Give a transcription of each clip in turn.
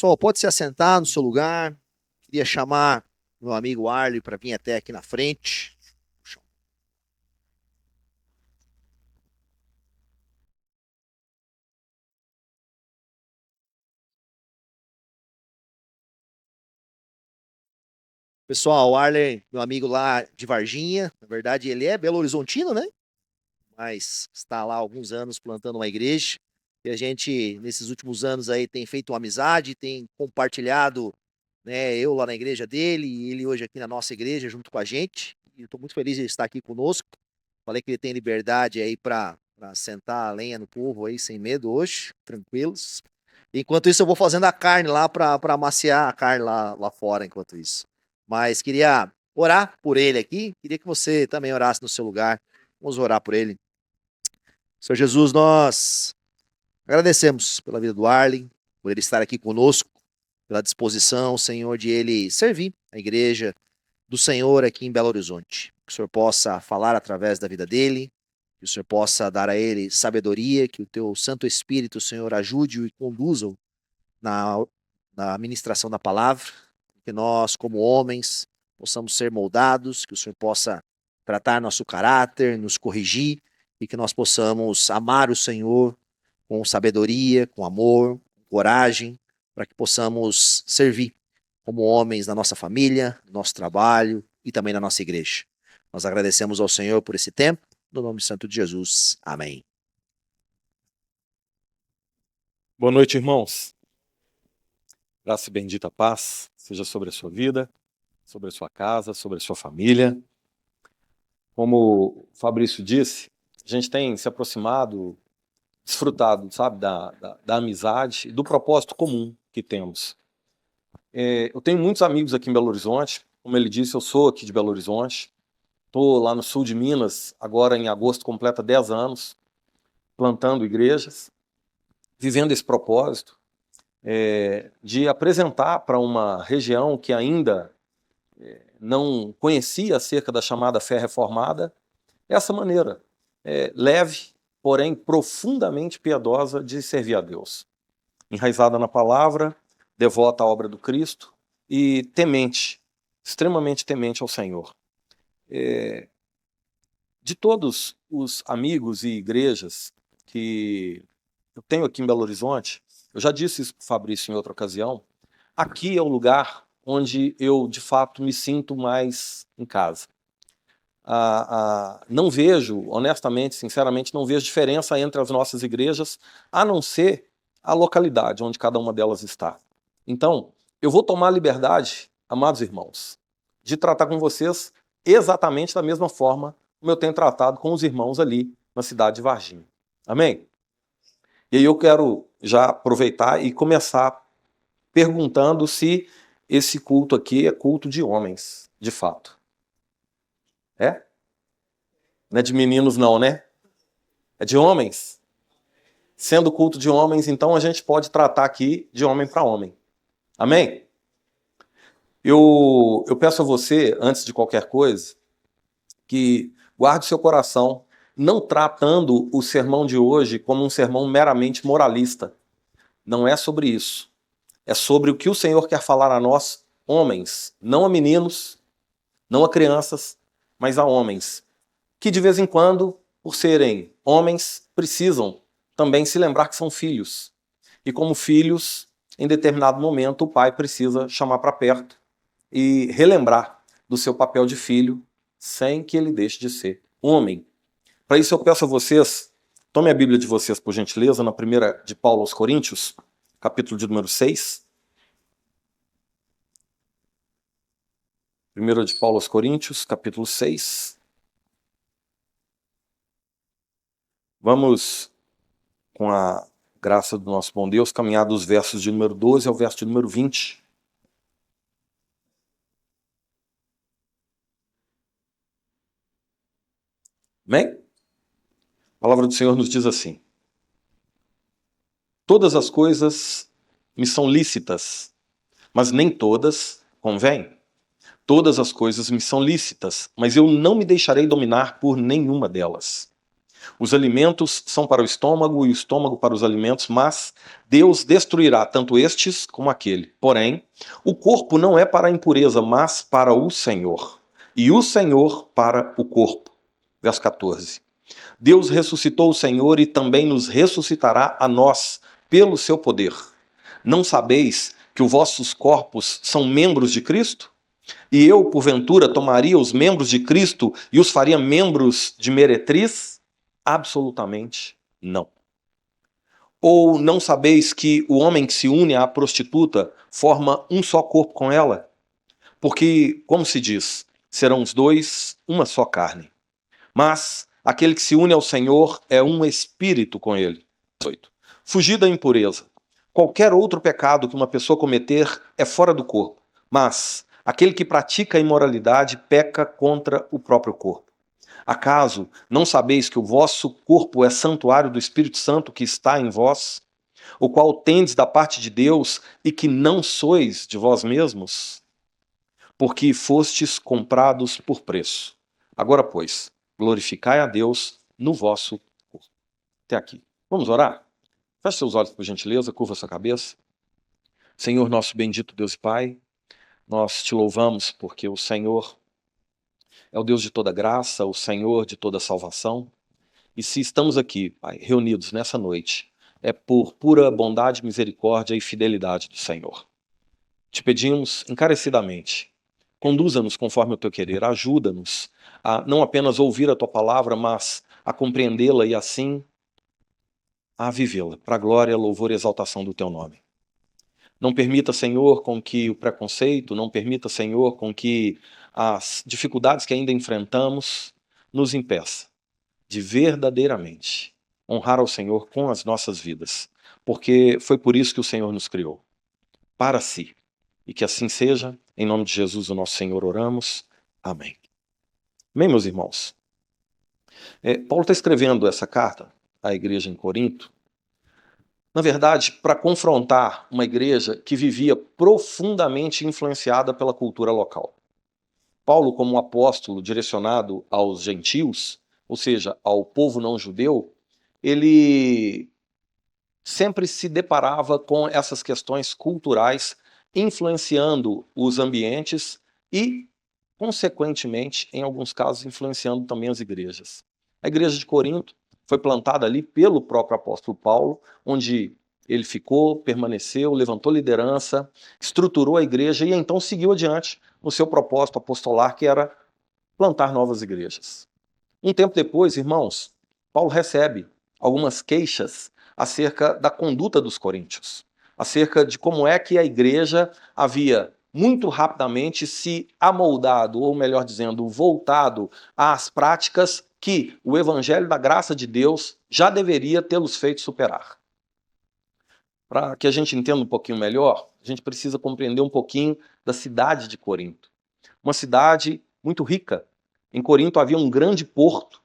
Pessoal, pode se assentar no seu lugar. Queria chamar meu amigo Arley para vir até aqui na frente. Pessoal, o Arley, meu amigo lá de Varginha, na verdade ele é Belo Horizontino, né? Mas está lá há alguns anos plantando uma igreja. E a gente, nesses últimos anos aí, tem feito uma amizade, tem compartilhado, né, eu lá na igreja dele e ele hoje aqui na nossa igreja junto com a gente. E estou muito feliz de ele estar aqui conosco. Falei que ele tem liberdade aí para sentar a lenha no povo aí sem medo hoje, tranquilos. Enquanto isso, eu vou fazendo a carne lá para amaciar a carne lá fora enquanto isso. Mas queria orar por ele aqui. Queria que você também orasse no seu lugar. Vamos orar por ele. Senhor Jesus, nós agradecemos pela vida do Arlen, por ele estar aqui conosco, pela disposição, Senhor, de ele servir a igreja do Senhor aqui em Belo Horizonte. Que o Senhor possa falar através da vida dele, que o Senhor possa dar a ele sabedoria, que o teu Santo Espírito, Senhor, ajude-o e conduza-o na, na ministração da palavra, que nós, como homens, possamos ser moldados, que o Senhor possa tratar nosso caráter, nos corrigir e que nós possamos amar o Senhor com sabedoria, com amor, com coragem, para que possamos servir como homens na nossa família, no nosso trabalho e também na nossa igreja. Nós agradecemos ao Senhor por esse tempo, no nome santo de Jesus. Amém. Boa noite, irmãos. Graça e bendita paz seja sobre a sua vida, sobre a sua casa, sobre a sua família. Como o Fabrício disse, a gente tem se aproximado, desfrutado, sabe, da amizade e do propósito comum que temos. Eu tenho muitos amigos aqui em Belo Horizonte. Como ele disse, eu sou aqui de Belo Horizonte. Estou lá no sul de Minas, agora em agosto completa 10 anos, plantando igrejas, vivendo esse propósito de apresentar para uma região que ainda não conhecia acerca da chamada fé reformada essa maneira leve, porém profundamente piedosa de servir a Deus. Enraizada na palavra, devota à obra do Cristo e temente, extremamente temente ao Senhor. De todos os amigos e igrejas que eu tenho aqui em Belo Horizonte, eu já disse isso para o Fabrício em outra ocasião, aqui é o lugar onde eu, de fato, me sinto mais em casa. Não vejo, honestamente, sinceramente, não vejo diferença entre as nossas igrejas, a não ser a localidade onde cada uma delas está. Então, eu vou tomar a liberdade, amados irmãos, de tratar com vocês exatamente da mesma forma como eu tenho tratado com os irmãos ali na cidade de Varginha. Amém? E aí eu quero já aproveitar e começar perguntando se esse culto aqui é culto de homens, de fato. É? Não é de meninos não, né? É de homens. Sendo culto de homens, então a gente pode tratar aqui de homem para homem. Amém? Eu peço a você, antes de qualquer coisa, que guarde seu coração, não tratando o sermão de hoje como um sermão meramente moralista. Não é sobre isso. É sobre o que o Senhor quer falar a nós, homens, não a meninos, não a crianças, mas a homens, que de vez em quando, por serem homens, precisam também se lembrar que são filhos. E como filhos, em determinado momento, o pai precisa chamar para perto e relembrar do seu papel de filho, sem que ele deixe de ser homem. Para isso eu peço a vocês, tome a Bíblia de vocês, por gentileza, na primeira de Paulo aos Coríntios, capítulo de número 6. Primeira de Paulo aos Coríntios, capítulo 6. Vamos, com a graça do nosso bom Deus, caminhar dos versos de número 12 ao verso de número 20. Amém? A palavra do Senhor nos diz assim: todas as coisas me são lícitas, mas nem todas convêm. Todas as coisas me são lícitas, mas eu não me deixarei dominar por nenhuma delas. Os alimentos são para o estômago e o estômago para os alimentos, mas Deus destruirá tanto estes como aquele. Porém, o corpo não é para a impureza, mas para o Senhor. E o Senhor para o corpo. Verso 14. Deus ressuscitou o Senhor e também nos ressuscitará a nós, pelo seu poder. Não sabeis que os vossos corpos são membros de Cristo? E eu, porventura, tomaria os membros de Cristo e os faria membros de meretriz? Absolutamente não. Ou não sabeis que o homem que se une à prostituta forma um só corpo com ela? Porque, como se diz, serão os dois uma só carne. Mas aquele que se une ao Senhor é um espírito com ele. 8. Fugir da impureza. Qualquer outro pecado que uma pessoa cometer é fora do corpo, mas aquele que pratica a imoralidade peca contra o próprio corpo. Acaso não sabeis que o vosso corpo é santuário do Espírito Santo que está em vós, o qual tendes da parte de Deus e que não sois de vós mesmos? Porque fostes comprados por preço. Agora, pois, glorificai a Deus no vosso corpo. Até aqui. Vamos orar? Feche seus olhos, por gentileza, curva sua cabeça. Senhor, nosso bendito Deus e Pai, nós te louvamos porque o Senhor é o Deus de toda graça, o Senhor de toda salvação. E se estamos aqui, Pai, reunidos nessa noite, é por pura bondade, misericórdia e fidelidade do Senhor. Te pedimos encarecidamente, conduza-nos conforme o teu querer, ajuda-nos a não apenas ouvir a tua palavra, mas a compreendê-la e assim a vivê-la, para a glória, louvor e exaltação do teu nome. Não permita, Senhor, com que o preconceito, não permita, Senhor, com que as dificuldades que ainda enfrentamos nos impeça de verdadeiramente honrar ao Senhor com as nossas vidas, porque foi por isso que o Senhor nos criou, para si. E que assim seja, em nome de Jesus, o nosso Senhor, oramos. Amém. Amém, meus irmãos? Paulo está escrevendo essa carta à igreja em Corinto, na verdade, para confrontar uma igreja que vivia profundamente influenciada pela cultura local. Paulo, como um apóstolo direcionado aos gentios, ou seja, ao povo não judeu, ele sempre se deparava com essas questões culturais influenciando os ambientes e, consequentemente, em alguns casos, influenciando também as igrejas. A igreja de Corinto foi plantada ali pelo próprio apóstolo Paulo, onde ele ficou, permaneceu, levantou liderança, estruturou a igreja e então seguiu adiante no seu propósito apostolar, que era plantar novas igrejas. Um tempo depois, irmãos, Paulo recebe algumas queixas acerca da conduta dos coríntios, acerca de como é que a igreja havia muito rapidamente se amoldado, ou melhor dizendo, voltado às práticas que o evangelho da graça de Deus já deveria tê-los feito superar. Para que a gente entenda um pouquinho melhor, a gente precisa compreender um pouquinho da cidade de Corinto. Uma cidade muito rica. Em Corinto havia um grande porto,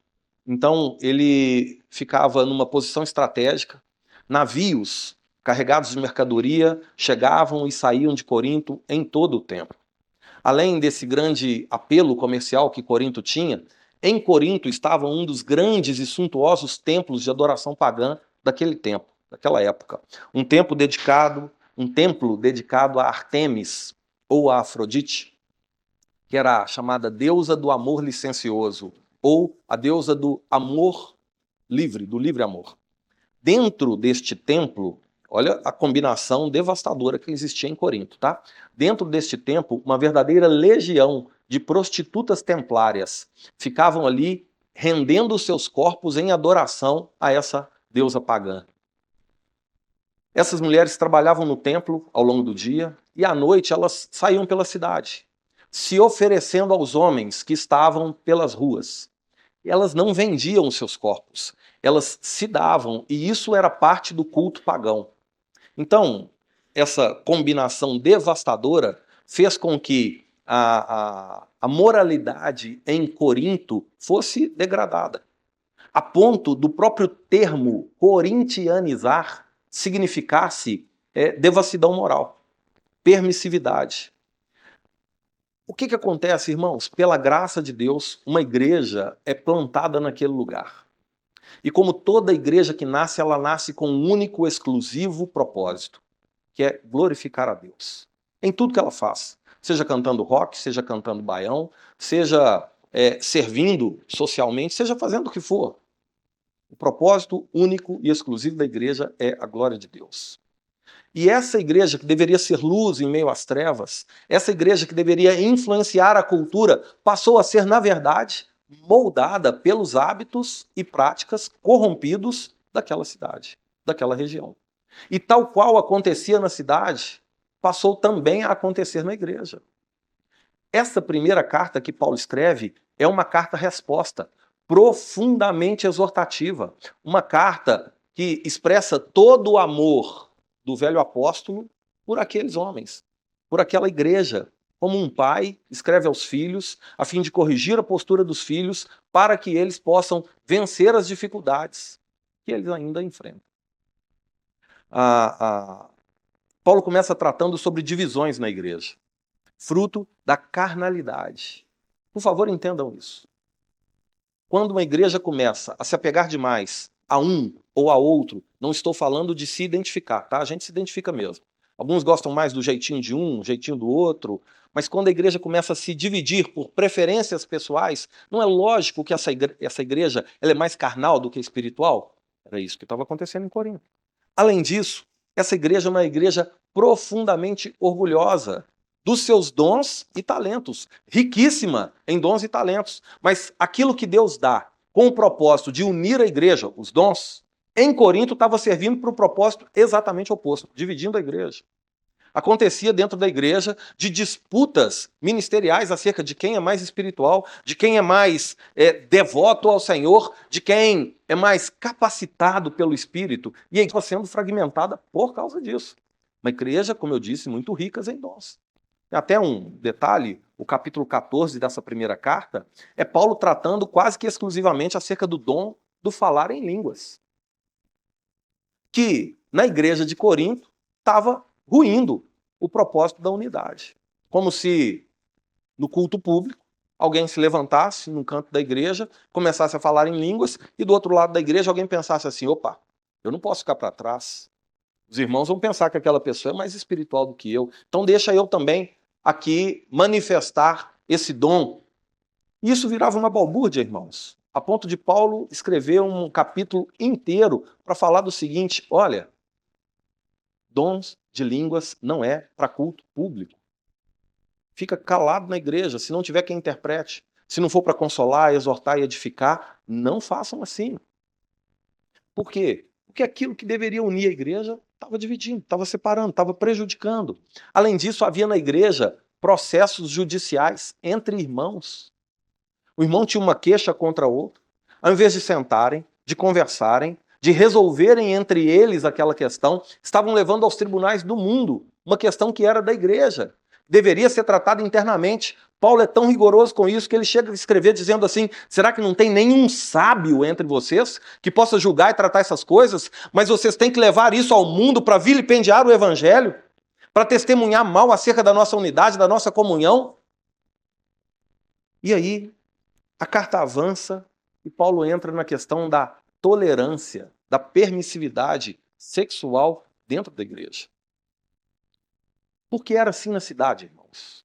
então ele ficava numa posição estratégica. Navios carregados de mercadoria chegavam e saíam de Corinto em todo o tempo. Além desse grande apelo comercial que Corinto tinha, em Corinto estava um dos grandes e suntuosos templos de adoração pagã daquele tempo, daquela época. Um templo dedicado a Ártemis ou a Afrodite, que era a chamada deusa do amor licencioso, ou a deusa do amor livre, do livre amor. Dentro deste templo, olha a combinação devastadora que existia em Corinto, tá? Dentro deste templo, uma verdadeira legião de prostitutas templárias ficavam ali rendendo seus corpos em adoração a essa deusa pagã. Essas mulheres trabalhavam no templo ao longo do dia e à noite elas saíam pela cidade, se oferecendo aos homens que estavam pelas ruas. Elas não vendiam os seus corpos, elas se davam, e isso era parte do culto pagão. Então, essa combinação devastadora fez com que a moralidade em Corinto fosse degradada, a ponto do próprio termo corintianizar significasse devassidão moral, permissividade. O que acontece, irmãos? Pela graça de Deus, uma igreja é plantada naquele lugar. E como toda igreja que nasce, ela nasce com um único, exclusivo propósito, que é glorificar a Deus. Em tudo que ela faz. Seja cantando rock, seja cantando baião, seja servindo socialmente, seja fazendo o que for. O propósito único e exclusivo da igreja é a glória de Deus. E essa igreja que deveria ser luz em meio às trevas, essa igreja que deveria influenciar a cultura, passou a ser, na verdade, moldada pelos hábitos e práticas corrompidos daquela cidade, daquela região. E tal qual acontecia na cidade, passou também a acontecer na igreja. Essa primeira carta que Paulo escreve é uma carta-resposta, profundamente exortativa. Uma carta que expressa todo o amor do velho apóstolo por aqueles homens, por aquela igreja. Como um pai escreve aos filhos, a fim de corrigir a postura dos filhos, para que eles possam vencer as dificuldades que eles ainda enfrentam. Paulo começa tratando sobre divisões na igreja, fruto da carnalidade. Por favor, entendam isso. Quando uma igreja começa a se apegar demais a um ou a outro, não estou falando de se identificar, tá? A gente se identifica mesmo. Alguns gostam mais do jeitinho de um jeitinho do outro, mas quando a igreja começa a se dividir por preferências pessoais, não é lógico que essa igreja ela é mais carnal do que espiritual? Era isso que estava acontecendo em Corinto. Além disso, essa igreja é uma igreja profundamente orgulhosa dos seus dons e talentos, riquíssima em dons e talentos, mas aquilo que Deus dá com o propósito de unir a igreja, os dons, em Corinto estava servindo para o propósito exatamente oposto, dividindo a igreja. Acontecia dentro da igreja de disputas ministeriais acerca de quem é mais espiritual, de quem é mais devoto ao Senhor, de quem é mais capacitado pelo Espírito, e aí estava sendo fragmentada por causa disso. Uma igreja, como eu disse, muito ricas em dons. Até um detalhe, o capítulo 14 dessa primeira carta é Paulo tratando quase que exclusivamente acerca do dom do falar em línguas, que na igreja de Corinto estava ruindo o propósito da unidade. Como se no culto público alguém se levantasse num canto da igreja, começasse a falar em línguas e do outro lado da igreja alguém pensasse assim, opa, eu não posso ficar para trás. Os irmãos vão pensar que aquela pessoa é mais espiritual do que eu. Então deixa eu também aqui manifestar esse dom. E isso virava uma balbúrdia, irmãos. A ponto de Paulo escrever um capítulo inteiro para falar do seguinte, olha, dons de línguas não é para culto público. Fica calado na igreja, se não tiver quem interprete. Se não for para consolar, exortar e edificar, não façam assim. Por quê? Porque aquilo que deveria unir a igreja estava dividindo, estava separando, estava prejudicando. Além disso, havia na igreja processos judiciais entre irmãos. O irmão tinha uma queixa contra o outro. Ao invés de sentarem, de conversarem, de resolverem entre eles aquela questão, estavam levando aos tribunais do mundo uma questão que era da igreja. Deveria ser tratada internamente. Paulo é tão rigoroso com isso que ele chega a escrever dizendo assim, será que não tem nenhum sábio entre vocês que possa julgar e tratar essas coisas? Mas vocês têm que levar isso ao mundo para vilipendiar o evangelho? Para testemunhar mal acerca da nossa unidade, da nossa comunhão? E aí, a carta avança e Paulo entra na questão da tolerância, da permissividade sexual dentro da igreja. Porque era assim na cidade, irmãos.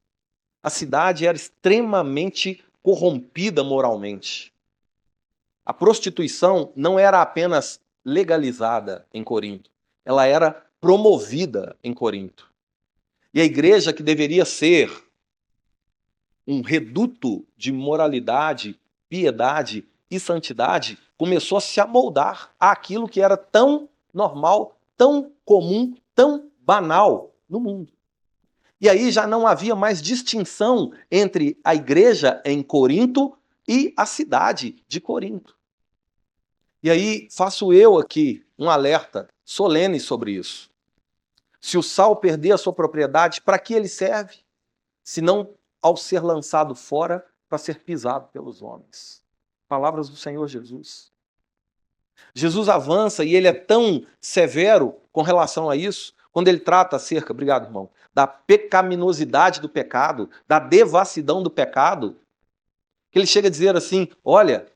A cidade era extremamente corrompida moralmente. A prostituição não era apenas legalizada em Corinto, ela era promovida em Corinto. E a igreja, que deveria ser um reduto de moralidade, piedade e santidade, começou a se amoldar àquilo que era tão normal, tão comum, tão banal no mundo. E aí já não havia mais distinção entre a igreja em Corinto e a cidade de Corinto. E aí faço eu aqui um alerta solene sobre isso. Se o sal perder a sua propriedade, para que ele serve? Se não ao ser lançado fora para ser pisado pelos homens. Palavras do Senhor Jesus. Jesus avança e ele é tão severo com relação a isso, quando ele trata acerca, obrigado irmão, da pecaminosidade do pecado, da devassidão do pecado, que ele chega a dizer assim, olha,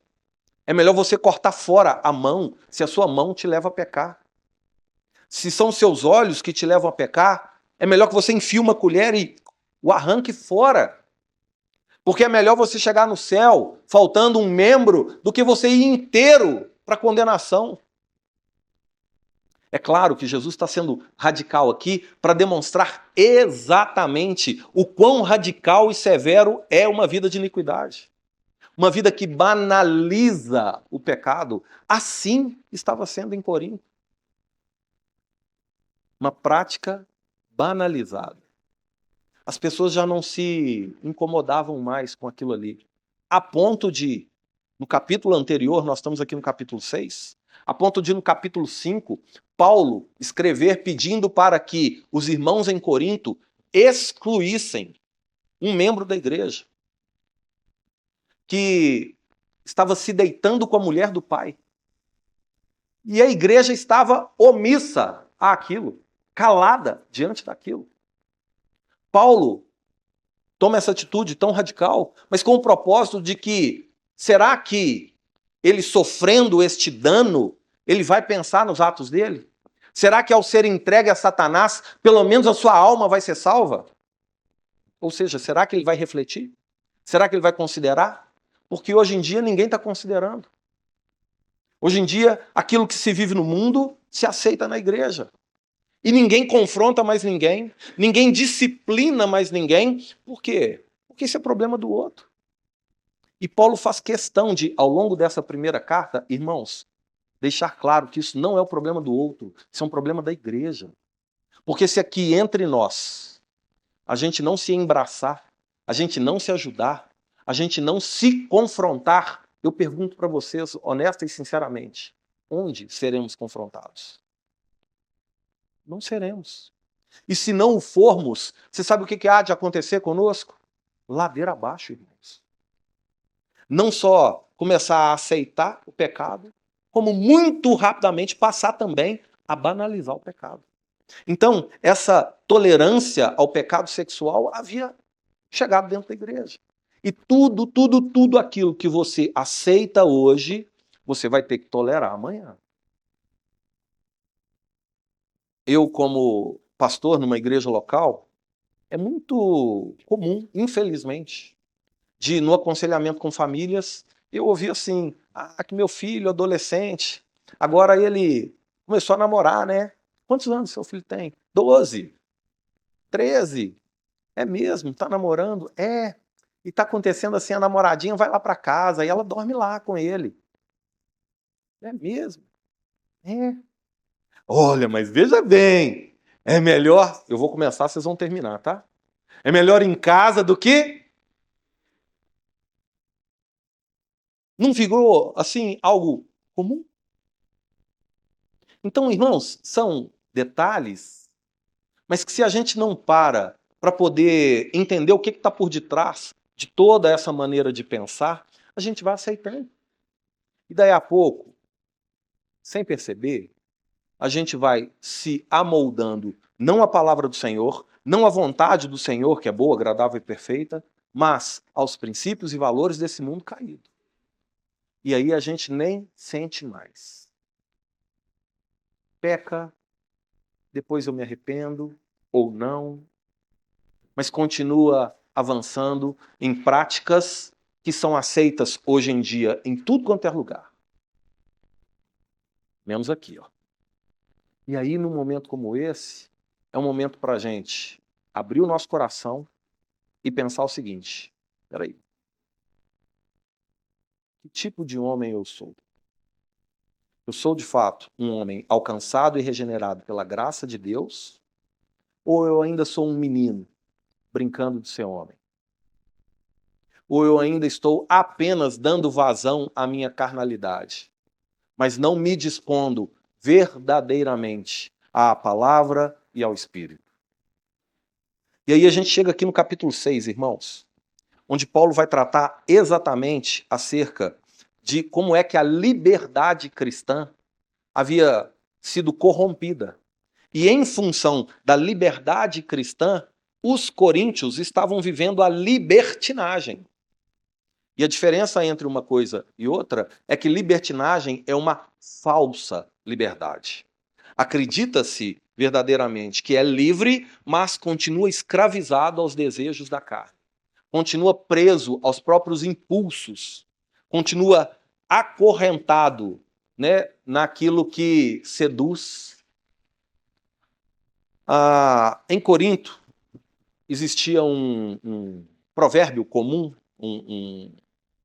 É melhor você cortar fora a mão se a sua mão te leva a pecar. Se são seus olhos que te levam a pecar, é melhor que você enfie uma colher e o arranque fora. Porque é melhor você chegar no céu faltando um membro do que você ir inteiro para a condenação. É claro que Jesus está sendo radical aqui para demonstrar exatamente o quão radical e severo é uma vida de iniquidade. Uma vida que banaliza o pecado. Assim estava sendo em Corinto. Uma prática banalizada. As pessoas já não se incomodavam mais com aquilo ali. A ponto de, no capítulo anterior, nós estamos aqui no capítulo 6, a ponto de, no capítulo 5, Paulo escrever pedindo para que os irmãos em Corinto excluíssem um membro da igreja que estava se deitando com a mulher do pai. E a igreja estava omissa àquilo, calada diante daquilo. Paulo toma essa atitude tão radical, mas com o propósito de que, será que ele sofrendo este dano, ele vai pensar nos atos dele? Será que ao ser entregue a Satanás, pelo menos a sua alma vai ser salva? Ou seja, será que ele vai refletir? Será que ele vai considerar? Porque hoje em dia ninguém está considerando. Hoje em dia, aquilo que se vive no mundo se aceita na igreja. E ninguém confronta mais ninguém, ninguém disciplina mais ninguém. Por quê? Porque isso é problema do outro. E Paulo faz questão de, ao longo dessa primeira carta, irmãos, deixar claro que isso não é o problema do outro, isso é um problema da igreja. Porque se aqui entre nós a gente não se embraçar, a gente não se ajudar, a gente não se confrontar, eu pergunto para vocês, honesta e sinceramente, onde seremos confrontados? Não seremos. E se não o formos, você sabe o que há de acontecer conosco? Ladeira abaixo, irmãos. Não só começar a aceitar o pecado, como muito rapidamente passar também a banalizar o pecado. Então, essa tolerância ao pecado sexual havia chegado dentro da igreja. E tudo aquilo que você aceita hoje, você vai ter que tolerar amanhã. Eu, como pastor numa igreja local, é muito comum, infelizmente, de no aconselhamento com famílias, eu ouvi assim, que meu filho, adolescente, agora ele começou a namorar, né? Quantos anos seu filho tem? 12, 13. É mesmo? Tá namorando? É. E tá acontecendo assim, a namoradinha vai lá para casa e ela dorme lá com ele. É mesmo? É. Olha, mas veja bem, é melhor, eu vou começar, vocês vão terminar, tá? É melhor em casa do que... Não virou, assim, algo comum? Então, irmãos, são detalhes, mas que se a gente não para poder entender o que está por detrás de toda essa maneira de pensar, a gente vai aceitando. E daí a pouco, sem perceber, a gente vai se amoldando, não à palavra do Senhor, não à vontade do Senhor, que é boa, agradável e perfeita, mas aos princípios e valores desse mundo caído. E aí a gente nem sente mais. Peca, depois eu me arrependo, ou não, mas continua avançando em práticas que são aceitas hoje em dia em tudo quanto é lugar. Menos aqui, ó. E aí, num momento como esse, é um momento para a gente abrir o nosso coração e pensar o seguinte, peraí, que tipo de homem eu sou? Eu sou, de fato, um homem alcançado e regenerado pela graça de Deus? Ou eu ainda sou um menino brincando de ser homem? Ou eu ainda estou apenas dando vazão à minha carnalidade, mas não me dispondo verdadeiramente à palavra e ao Espírito? E aí a gente chega aqui no capítulo 6, irmãos, onde Paulo vai tratar exatamente acerca de como é que a liberdade cristã havia sido corrompida. E em função da liberdade cristã, os coríntios estavam vivendo a libertinagem. E a diferença entre uma coisa e outra é que libertinagem é uma falsa liberdade. Acredita-se verdadeiramente que é livre, mas continua escravizado aos desejos da carne. Continua preso aos próprios impulsos. Continua acorrentado, né, naquilo que seduz. Em Corinto, existia um provérbio comum,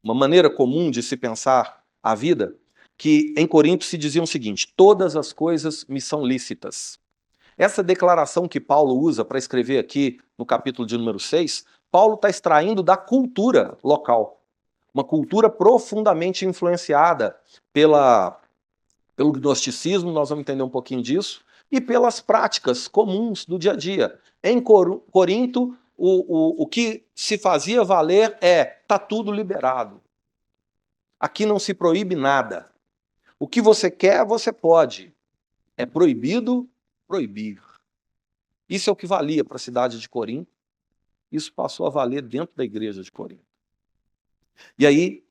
uma maneira comum de se pensar a vida, que em Corinto se dizia o seguinte: todas as coisas me são lícitas. Essa declaração que Paulo usa para escrever aqui no capítulo de número 6, Paulo está extraindo da cultura local. Uma cultura profundamente influenciada pelo gnosticismo, nós vamos entender um pouquinho disso, e pelas práticas comuns do dia a dia. Em Corinto, o que se fazia valer tá tudo liberado. Aqui não se proíbe nada. O que você quer, você pode. É proibido proibir. Isso é o que valia para a cidade de Corinto. Isso passou a valer dentro da igreja de Corinto. E aí,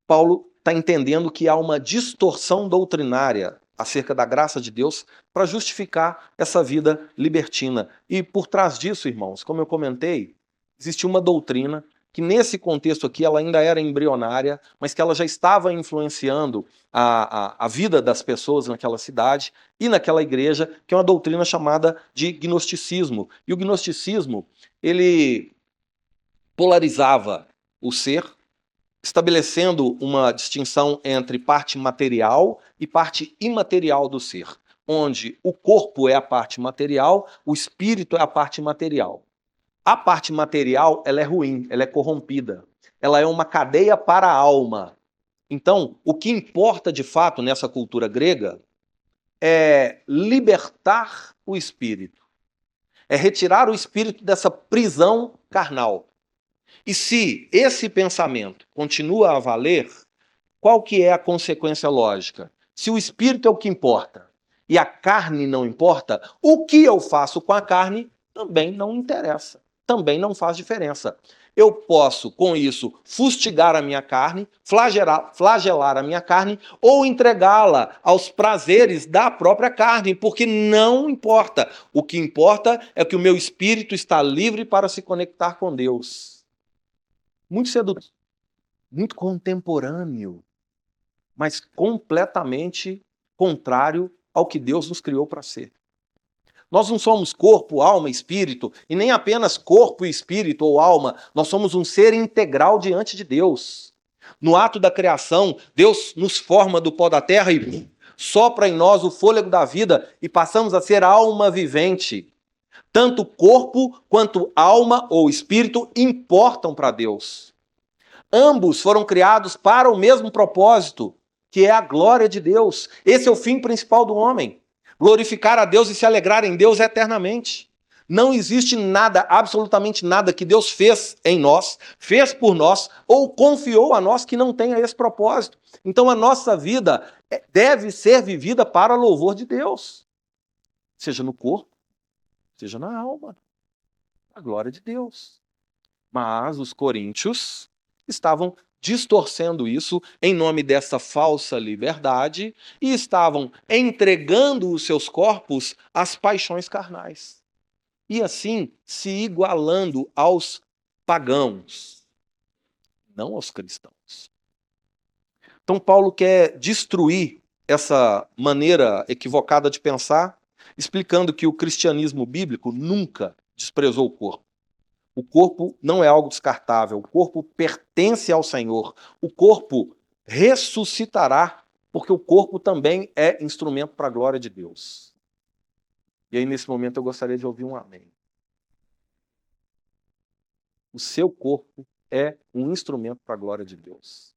Paulo está entendendo que há uma distorção doutrinária acerca da graça de Deus para justificar essa vida libertina. E por trás disso, irmãos, como eu comentei, existia uma doutrina que nesse contexto aqui ela ainda era embrionária, mas que ela já estava influenciando a vida das pessoas naquela cidade e naquela igreja, que é uma doutrina chamada de gnosticismo. E o gnosticismo, ele polarizava o ser, estabelecendo uma distinção entre parte material e parte imaterial do ser, onde o corpo é a parte material, o espírito é a parte material. A parte material, ela é ruim, ela é corrompida. Ela é uma cadeia para a alma. Então, o que importa de fato nessa cultura grega é libertar o espírito. É retirar o espírito dessa prisão carnal. E se esse pensamento continua a valer, qual que é a consequência lógica? Se o espírito é o que importa e a carne não importa, o que eu faço com a carne também não interessa, também não faz diferença. Eu posso, com isso, fustigar a minha carne, flagelar a minha carne ou entregá-la aos prazeres da própria carne, porque não importa. O que importa é que o meu espírito está livre para se conectar com Deus. Muito sedutor, muito contemporâneo, mas completamente contrário ao que Deus nos criou para ser. Nós não somos corpo, alma e espírito, e nem apenas corpo, espírito ou alma, nós somos um ser integral diante de Deus. No ato da criação, Deus nos forma do pó da terra e sopra em nós o fôlego da vida e passamos a ser alma vivente. Tanto corpo quanto alma ou espírito importam para Deus. Ambos foram criados para o mesmo propósito, que é a glória de Deus. Esse é o fim principal do homem. Glorificar a Deus e se alegrar em Deus eternamente. Não existe nada, absolutamente nada que Deus fez em nós, fez por nós ou confiou a nós que não tenha esse propósito. Então a nossa vida deve ser vivida para louvor de Deus. Seja no corpo, seja na alma. A glória de Deus. Mas os coríntios estavam distorcendo isso em nome dessa falsa liberdade e estavam entregando os seus corpos às paixões carnais. E assim se igualando aos pagãos, não aos cristãos. Então Paulo quer destruir essa maneira equivocada de pensar, explicando que o cristianismo bíblico nunca desprezou o corpo. O corpo não é algo descartável, o corpo pertence ao Senhor. O corpo ressuscitará, porque o corpo também é instrumento para a glória de Deus. E aí, nesse momento, eu gostaria de ouvir um amém. O seu corpo é um instrumento para a glória de Deus.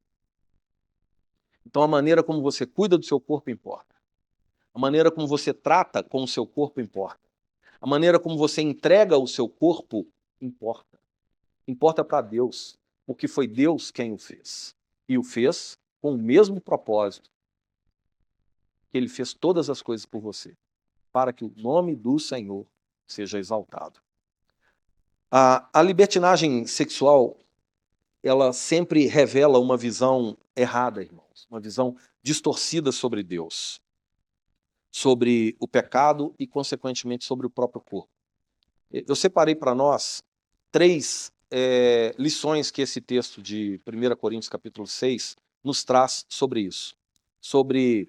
Então, a maneira como você cuida do seu corpo importa. A maneira como você trata com o seu corpo importa. A maneira como você entrega o seu corpo importa. Importa para Deus, porque foi Deus quem o fez. E o fez com o mesmo propósito que Ele fez todas as coisas por você, para que o nome do Senhor seja exaltado. A libertinagem sexual ela sempre revela uma visão errada, irmãos, uma visão distorcida sobre Deus, sobre o pecado e, consequentemente, sobre o próprio corpo. Eu separei para nós 3 lições que esse texto de 1 Coríntios capítulo 6 nos traz sobre isso, sobre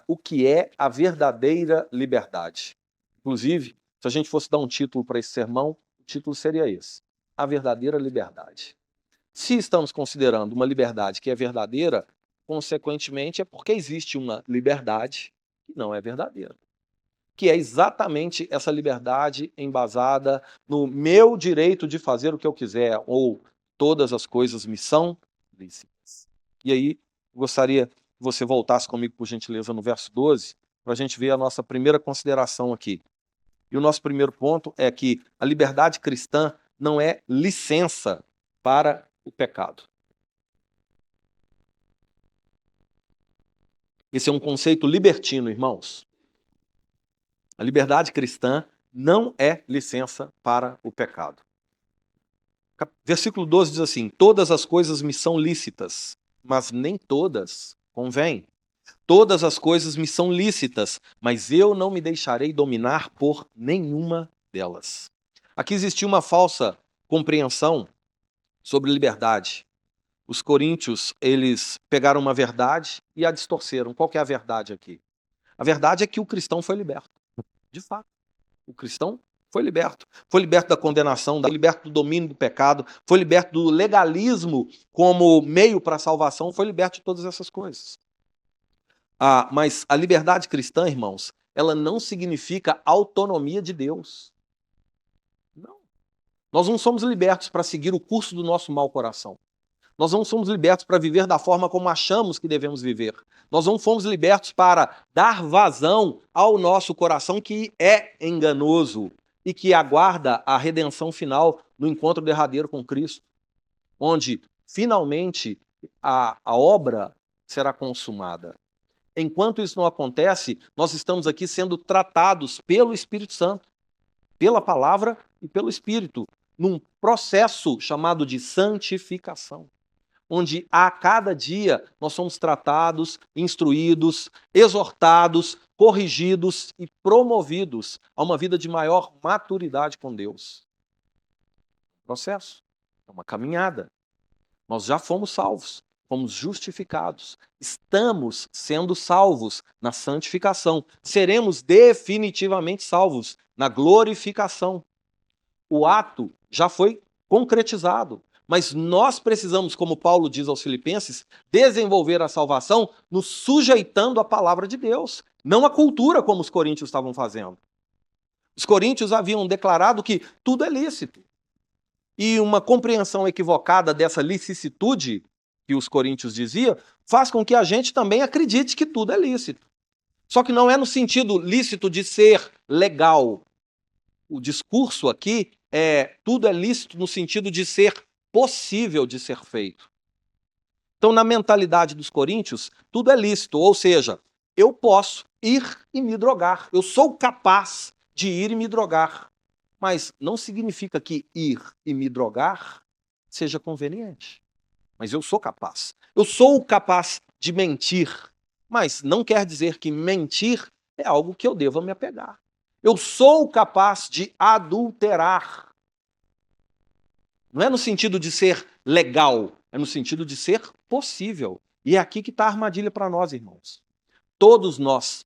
o que é a verdadeira liberdade. Inclusive, se a gente fosse dar um título para esse sermão, o título seria esse: a verdadeira liberdade. Se estamos considerando uma liberdade que é verdadeira, consequentemente é porque existe uma liberdade que não é verdadeira, que é exatamente essa liberdade embasada no meu direito de fazer o que eu quiser, ou todas as coisas me são lícitas. E aí, gostaria que você voltasse comigo, por gentileza, no verso 12, para a gente ver a nossa primeira consideração aqui. E o nosso primeiro ponto é que a liberdade cristã não é licença para o pecado. Esse é um conceito libertino, irmãos. A liberdade cristã não é licença para o pecado. Versículo 12 diz assim: todas as coisas me são lícitas, mas nem todas convêm. Todas as coisas me são lícitas, mas eu não me deixarei dominar por nenhuma delas. Aqui existiu uma falsa compreensão sobre liberdade. Os coríntios, eles pegaram uma verdade e a distorceram. Qual que é a verdade aqui? A verdade é que o cristão foi liberto. De fato, o cristão foi liberto. Foi liberto da condenação, foi liberto do domínio do pecado, foi liberto do legalismo como meio para a salvação, foi liberto de todas essas coisas. Mas a liberdade cristã, irmãos, ela não significa autonomia de Deus. Não. Nós não somos libertos para seguir o curso do nosso mau coração. Nós não somos libertos para viver da forma como achamos que devemos viver. Nós não fomos libertos para dar vazão ao nosso coração, que é enganoso e que aguarda a redenção final no encontro derradeiro com Cristo, onde finalmente a obra será consumada. Enquanto isso não acontece, nós estamos aqui sendo tratados pelo Espírito Santo, pela palavra e pelo Espírito, num processo chamado de santificação, onde a cada dia nós somos tratados, instruídos, exortados, corrigidos e promovidos a uma vida de maior maturidade com Deus. Processo, é uma caminhada. Nós já fomos salvos, fomos justificados, estamos sendo salvos na santificação, seremos definitivamente salvos na glorificação. O ato já foi concretizado, mas nós precisamos, como Paulo diz aos Filipenses, desenvolver a salvação nos sujeitando à palavra de Deus, não à cultura como os coríntios estavam fazendo. Os coríntios haviam declarado que tudo é lícito. E uma compreensão equivocada dessa licitude que os coríntios diziam faz com que a gente também acredite que tudo é lícito. Só que não é no sentido lícito de ser legal. O discurso aqui tudo é lícito no sentido de ser possível de ser feito. Então, na mentalidade dos coríntios, tudo é lícito, ou seja, eu posso ir e me drogar, eu sou capaz de ir e me drogar, mas não significa que ir e me drogar seja conveniente. Mas eu sou capaz. Eu sou capaz de mentir, mas não quer dizer que mentir é algo que eu deva me apegar. Eu sou capaz de adulterar. Não é no sentido de ser legal, é no sentido de ser possível. E é aqui que está a armadilha para nós, irmãos. Todos nós,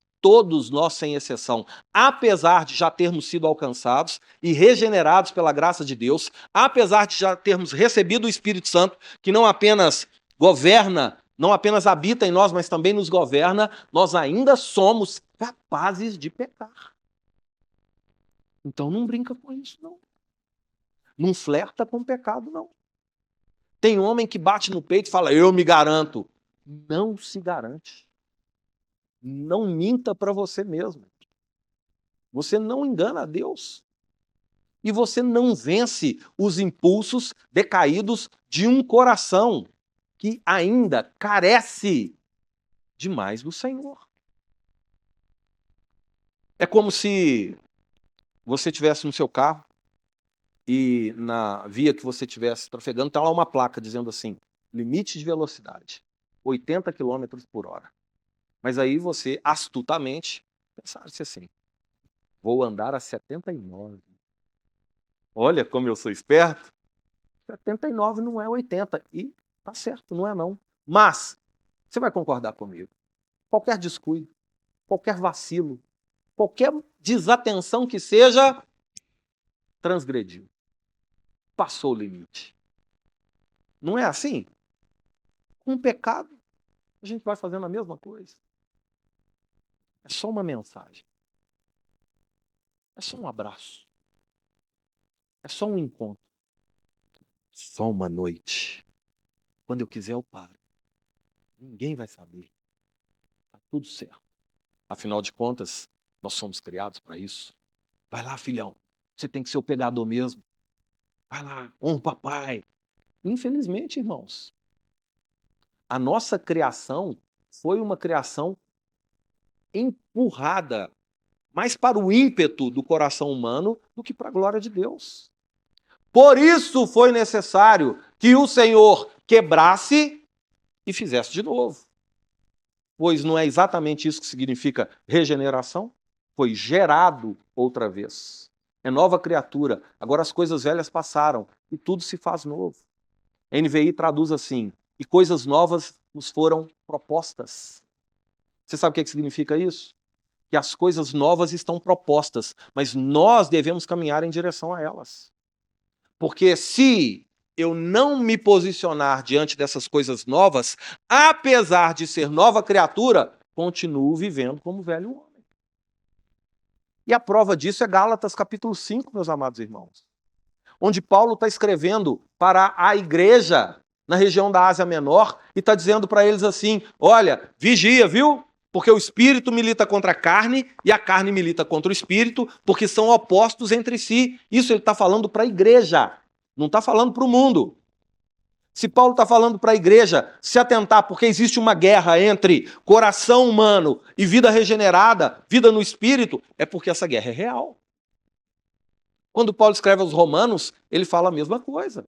sem exceção, apesar de já termos sido alcançados e regenerados pela graça de Deus, apesar de já termos recebido o Espírito Santo, que não apenas governa, não apenas habita em nós, mas também nos governa, nós ainda somos capazes de pecar. Então não brinca com isso, não. Não flerta com o pecado, não. Tem homem que bate no peito e fala, eu me garanto. Não se garante. Não minta para você mesmo. Você não engana a Deus. E você não vence os impulsos decaídos de um coração que ainda carece demais do Senhor. É como se você estivesse no seu carro e na via que você estivesse trafegando, está lá uma placa dizendo assim, limite de velocidade, 80 km por hora. Mas aí você, astutamente, pensasse assim, vou andar a 79. Olha como eu sou esperto. 79 não é 80. E tá certo, não é não. Mas, você vai concordar comigo, qualquer descuido, qualquer vacilo, qualquer desatenção que seja, transgrediu. Passou o limite. Não é assim? Com o pecado, a gente vai fazendo a mesma coisa. É só uma mensagem. É só um abraço. É só um encontro. Só uma noite. Quando eu quiser, eu paro. Ninguém vai saber. Tá tudo certo. Afinal de contas, nós somos criados para isso. Vai lá, filhão. Você tem que ser o pegador mesmo. Vai lá, honra o papai. Infelizmente, irmãos, a nossa criação foi uma criação empurrada mais para o ímpeto do coração humano do que para a glória de Deus. Por isso foi necessário que o Senhor quebrasse e fizesse de novo. Pois não é exatamente isso que significa regeneração? Foi gerado outra vez. É nova criatura. Agora as coisas velhas passaram e tudo se faz novo. A NVI traduz assim, e coisas novas nos foram propostas. Você sabe o que significa isso? Que as coisas novas estão propostas, mas nós devemos caminhar em direção a elas. Porque se eu não me posicionar diante dessas coisas novas, apesar de ser nova criatura, continuo vivendo como velho homem. E a prova disso é Gálatas capítulo 5, meus amados irmãos. Onde Paulo está escrevendo para a igreja na região da Ásia Menor e está dizendo para eles assim, olha, vigia, viu? Porque o espírito milita contra a carne e a carne milita contra o espírito, porque são opostos entre si. Isso ele está falando para a igreja, não está falando para o mundo. Se Paulo está falando para a igreja se atentar porque existe uma guerra entre coração humano e vida regenerada, vida no espírito, é porque essa guerra é real. Quando Paulo escreve aos Romanos, ele fala a mesma coisa.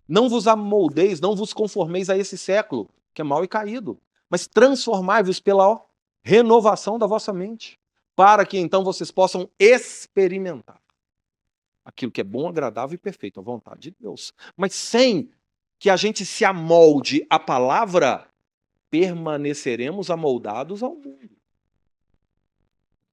Não vos amoldeis, não vos conformeis a esse século, que é mau e caído, mas transformai-vos pela renovação da vossa mente, para que então vocês possam experimentar aquilo que é bom, agradável e perfeito, a vontade de Deus. Mas sem que a gente se amolde à palavra, permaneceremos amoldados ao mundo.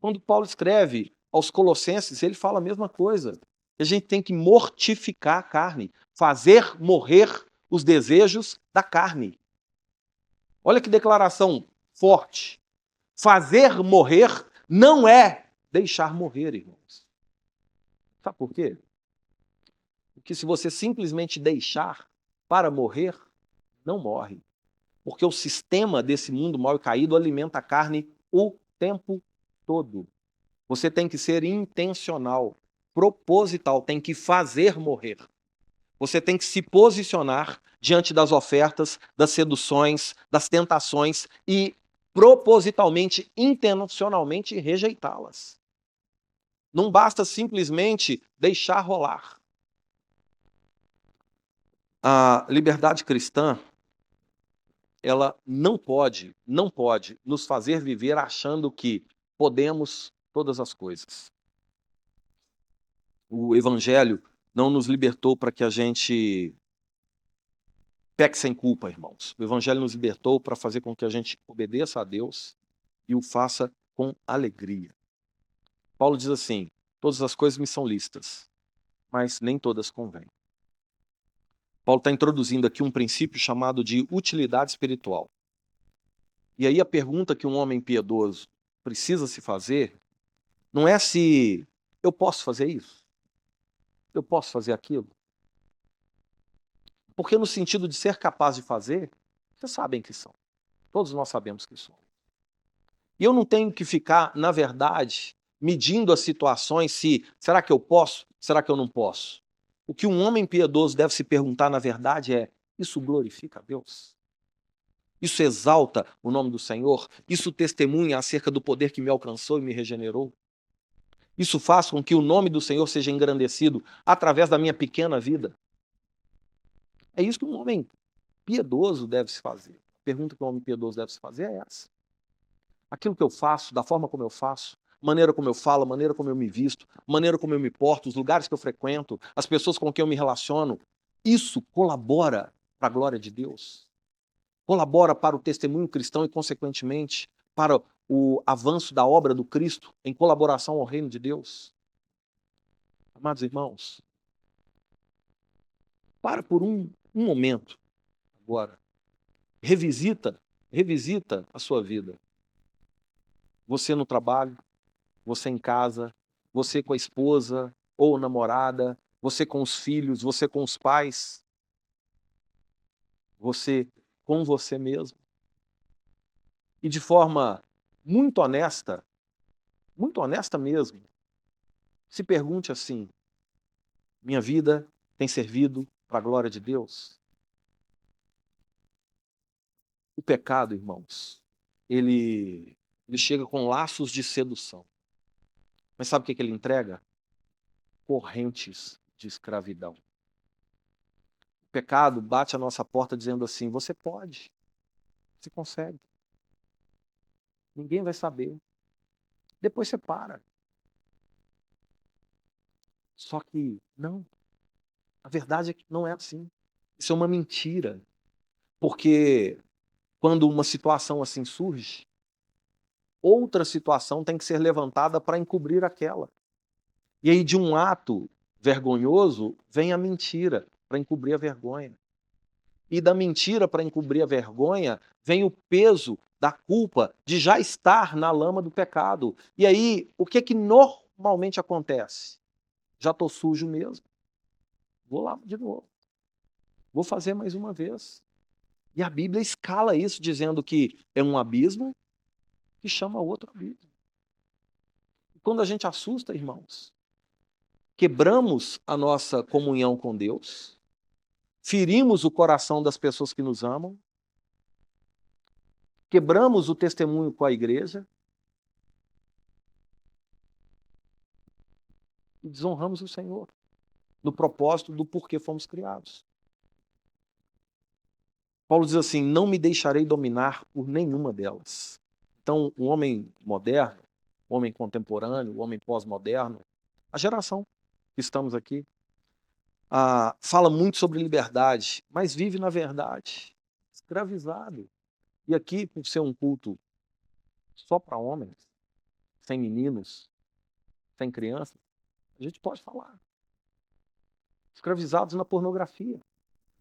Quando Paulo escreve aos Colossenses, ele fala a mesma coisa. A gente tem que mortificar a carne, fazer morrer os desejos da carne. Olha que declaração forte. Fazer morrer não é deixar morrer, irmãos. Sabe por quê? Porque se você simplesmente deixar para morrer, não morre. Porque o sistema desse mundo mal e caído alimenta a carne o tempo todo. Você tem que ser intencional, proposital, tem que fazer morrer. Você tem que se posicionar diante das ofertas, das seduções, das tentações e propositalmente, intencionalmente rejeitá-las. Não basta simplesmente deixar rolar. A liberdade cristã, ela não pode nos fazer viver achando que podemos todas as coisas. O Evangelho não nos libertou para que a gente peque sem culpa, irmãos. O Evangelho nos libertou para fazer com que a gente obedeça a Deus e o faça com alegria. Paulo diz assim, todas as coisas me são lícitas, mas nem todas convêm. Paulo está introduzindo aqui um princípio chamado de utilidade espiritual. E aí a pergunta que um homem piedoso precisa se fazer não é se eu posso fazer isso, eu posso fazer aquilo. Porque no sentido de ser capaz de fazer, vocês sabem que são. Todos nós sabemos que somos. E eu não tenho que ficar, na verdade, medindo as situações se será que eu posso, será que eu não posso. O que um homem piedoso deve se perguntar, na verdade, é: isso glorifica a Deus? Isso exalta o nome do Senhor? Isso testemunha acerca do poder que me alcançou e me regenerou? Isso faz com que o nome do Senhor seja engrandecido através da minha pequena vida. É isso que um homem piedoso deve se fazer. A pergunta que um homem piedoso deve se fazer é essa. Aquilo que eu faço, da forma como eu faço, maneira como eu falo, maneira como eu me visto, maneira como eu me porto, os lugares que eu frequento, as pessoas com quem eu me relaciono, isso colabora para a glória de Deus. Colabora para o testemunho cristão e, consequentemente, para o avanço da obra do Cristo em colaboração ao reino de Deus. Amados irmãos, para por um momento agora. Revisita a sua vida. Você no trabalho, você em casa, você com a esposa ou namorada, você com os filhos, você com os pais, você com você mesmo. E de forma muito honesta mesmo, se pergunte assim: minha vida tem servido para a glória de Deus? O pecado, irmãos, ele chega com laços de sedução. Mas sabe o que ele entrega? Correntes de escravidão. O pecado bate a nossa porta dizendo assim: você pode, você consegue. Ninguém vai saber. Depois você para. Só que não. A verdade é que não é assim. Isso é uma mentira. Porque quando uma situação assim surge, outra situação tem que ser levantada para encobrir aquela. E aí de um ato vergonhoso vem a mentira para encobrir a vergonha. E da mentira para encobrir a vergonha vem o peso da culpa de já estar na lama do pecado. E aí, o que normalmente acontece? Já estou sujo mesmo. Vou lá de novo. Vou fazer mais uma vez. E a Bíblia escala isso dizendo que é um abismo que chama outro abismo. E quando a gente assusta, irmãos, quebramos a nossa comunhão com Deus, ferimos o coração das pessoas que nos amam, quebramos o testemunho com a igreja e desonramos o Senhor no propósito do porquê fomos criados. Paulo diz assim: não me deixarei dominar por nenhuma delas. Então, o homem moderno, o homem contemporâneo, o homem pós-moderno, a geração que estamos aqui, fala muito sobre liberdade, mas vive, na verdade, escravizado. E aqui, por ser um culto só para homens, sem meninos, sem crianças, a gente pode falar. Escravizados na pornografia,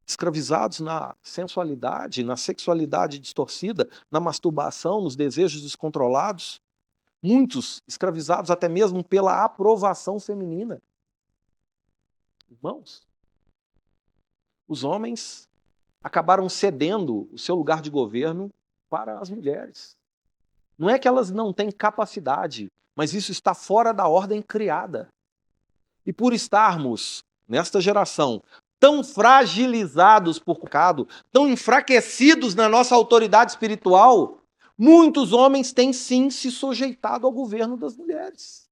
escravizados na sensualidade, na sexualidade distorcida, na masturbação, nos desejos descontrolados. Muitos escravizados até mesmo pela aprovação feminina. Irmãos, os homens acabaram cedendo o seu lugar de governo para as mulheres. Não é que elas não têm capacidade, mas isso está fora da ordem criada. E por estarmos, nesta geração, tão fragilizados por pecado, tão enfraquecidos na nossa autoridade espiritual, muitos homens têm sim se sujeitado ao governo das mulheres.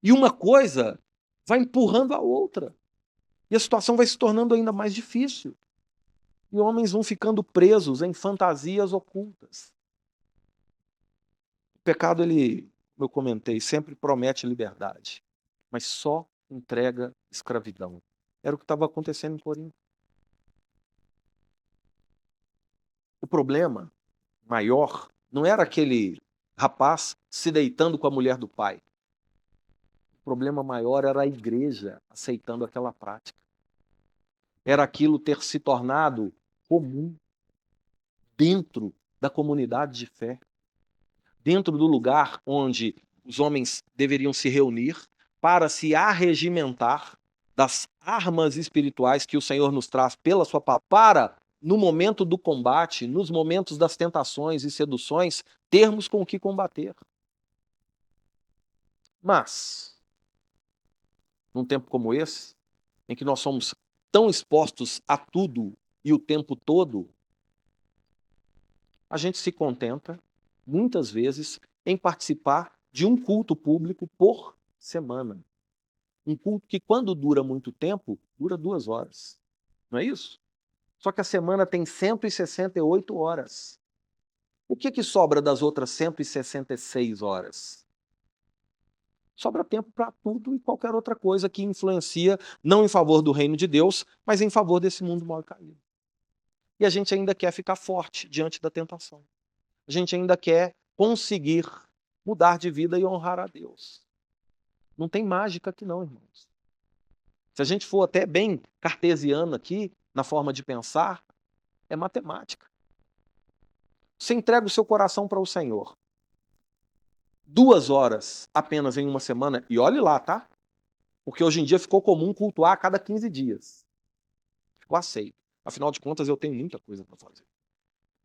E uma coisa vai empurrando a outra. E a situação vai se tornando ainda mais difícil. E homens vão ficando presos em fantasias ocultas. O pecado, ele, como eu comentei, sempre promete liberdade, mas só entrega escravidão. Era o que estava acontecendo em Corinto. O problema maior não era aquele rapaz se deitando com a mulher do pai. O problema maior era a igreja aceitando aquela prática. Era aquilo ter se tornado comum dentro da comunidade de fé, dentro do lugar onde os homens deveriam se reunir para se arregimentar das armas espirituais que o Senhor nos traz pela sua palavra, para, no momento do combate, nos momentos das tentações e seduções, termos com o que combater. Mas, num tempo como esse, em que nós somos tão expostos a tudo e o tempo todo, a gente se contenta, muitas vezes, em participar de um culto público por semana. Um culto que, quando dura muito tempo, dura 2 horas. Não é isso? Só que a semana tem 168 horas. O que sobra das outras 166 horas? Sobra tempo para tudo e qualquer outra coisa que influencia, não em favor do reino de Deus, mas em favor desse mundo mal caído. E a gente ainda quer ficar forte diante da tentação. A gente ainda quer conseguir mudar de vida e honrar a Deus. Não tem mágica aqui não, irmãos. Se a gente for até bem cartesiano aqui, na forma de pensar, é matemática. Você entrega o seu coração para o Senhor. 2 horas apenas em uma semana, e olhe lá, tá? Porque hoje em dia ficou comum cultuar a cada 15 dias. Ficou aceito. Afinal de contas, eu tenho muita coisa para fazer.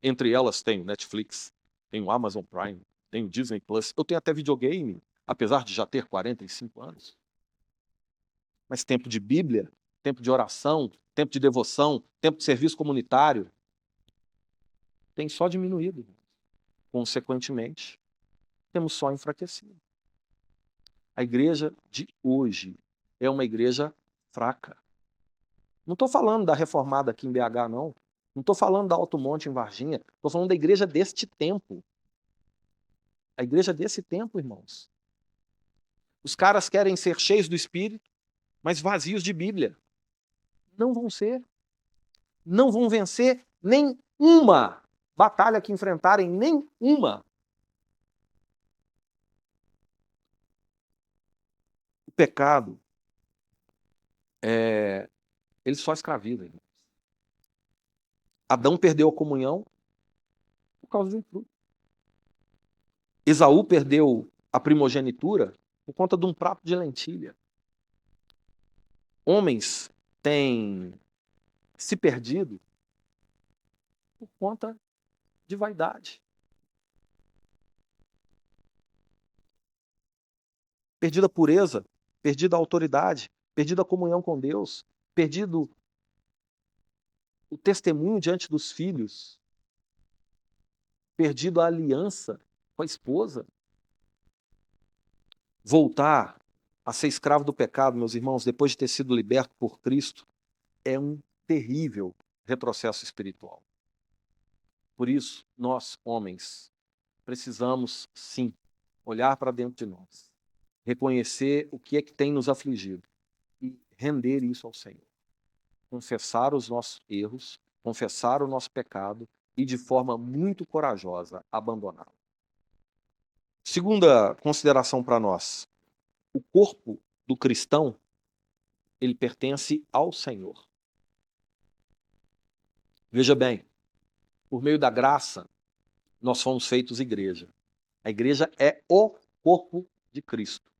Entre elas, tenho Netflix, tenho Amazon Prime, tenho Disney Plus. Eu tenho até videogame, apesar de já ter 45 anos. Mas tempo de Bíblia, tempo de oração, tempo de devoção, tempo de serviço comunitário, tem só diminuído. Consequentemente, temos só enfraquecido. A igreja de hoje é uma igreja fraca. Não estou falando da reformada aqui em BH, não. Não estou falando da Alto Monte em Varginha. Estou falando da igreja deste tempo. A igreja desse tempo, irmãos. Os caras querem ser cheios do Espírito, mas vazios de Bíblia. Não vão ser. Não vão vencer nem uma batalha que enfrentarem, nem uma. O pecado, ele só escraviza, irmãos. Adão perdeu a comunhão por causa de um fruto. Esaú perdeu a primogenitura por conta de um prato de lentilha. Homens têm se perdido por conta de vaidade. Perdida a pureza, perdida a autoridade, perdida a comunhão com Deus, perdido o testemunho diante dos filhos, perdido a aliança com a esposa. Voltar a ser escravo do pecado, meus irmãos, depois de ter sido liberto por Cristo, é um terrível retrocesso espiritual. Por isso, nós, homens, precisamos, sim, olhar para dentro de nós, reconhecer o que é que tem nos afligido e render isso ao Senhor. Confessar os nossos erros, confessar o nosso pecado e, de forma muito corajosa, abandoná-lo. Segunda consideração para nós. O corpo do cristão, ele pertence ao Senhor. Veja bem, por meio da graça, nós fomos feitos igreja. A igreja é o corpo de Cristo.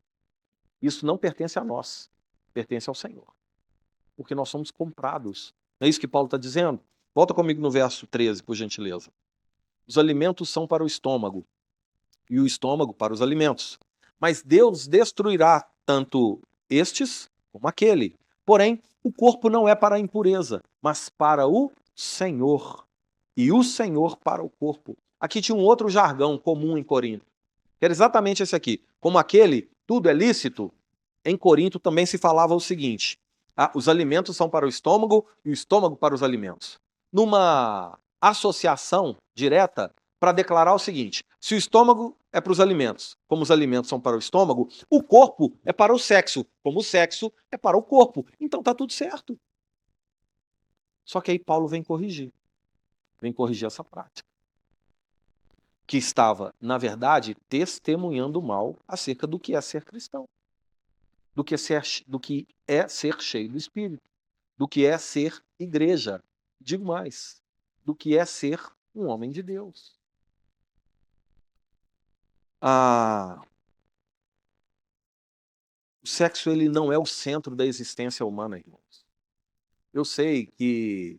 Isso não pertence a nós, pertence ao Senhor. Porque nós somos comprados. Não é isso que Paulo está dizendo? Volta comigo no verso 13, por gentileza. Os alimentos são para o estômago, e o estômago para os alimentos. Mas Deus destruirá tanto estes como aquele. Porém, o corpo não é para a impureza, mas para o Senhor. E o Senhor para o corpo. Aqui tinha um outro jargão comum em Corinto, que era exatamente esse aqui. Como aquele, tudo é lícito, em Corinto também se falava o seguinte: os alimentos são para o estômago e o estômago para os alimentos. Numa associação direta para declarar o seguinte: se o estômago é para os alimentos, como os alimentos são para o estômago, o corpo é para o sexo, como o sexo é para o corpo. Então está tudo certo. Só que aí Paulo vem corrigir essa prática, que estava, na verdade, testemunhando mal acerca do que é ser cristão, do que é ser cheio do Espírito, do que é ser igreja. Digo mais, do que é ser um homem de Deus. O sexo, ele não é o centro da existência humana, irmãos. Eu sei que,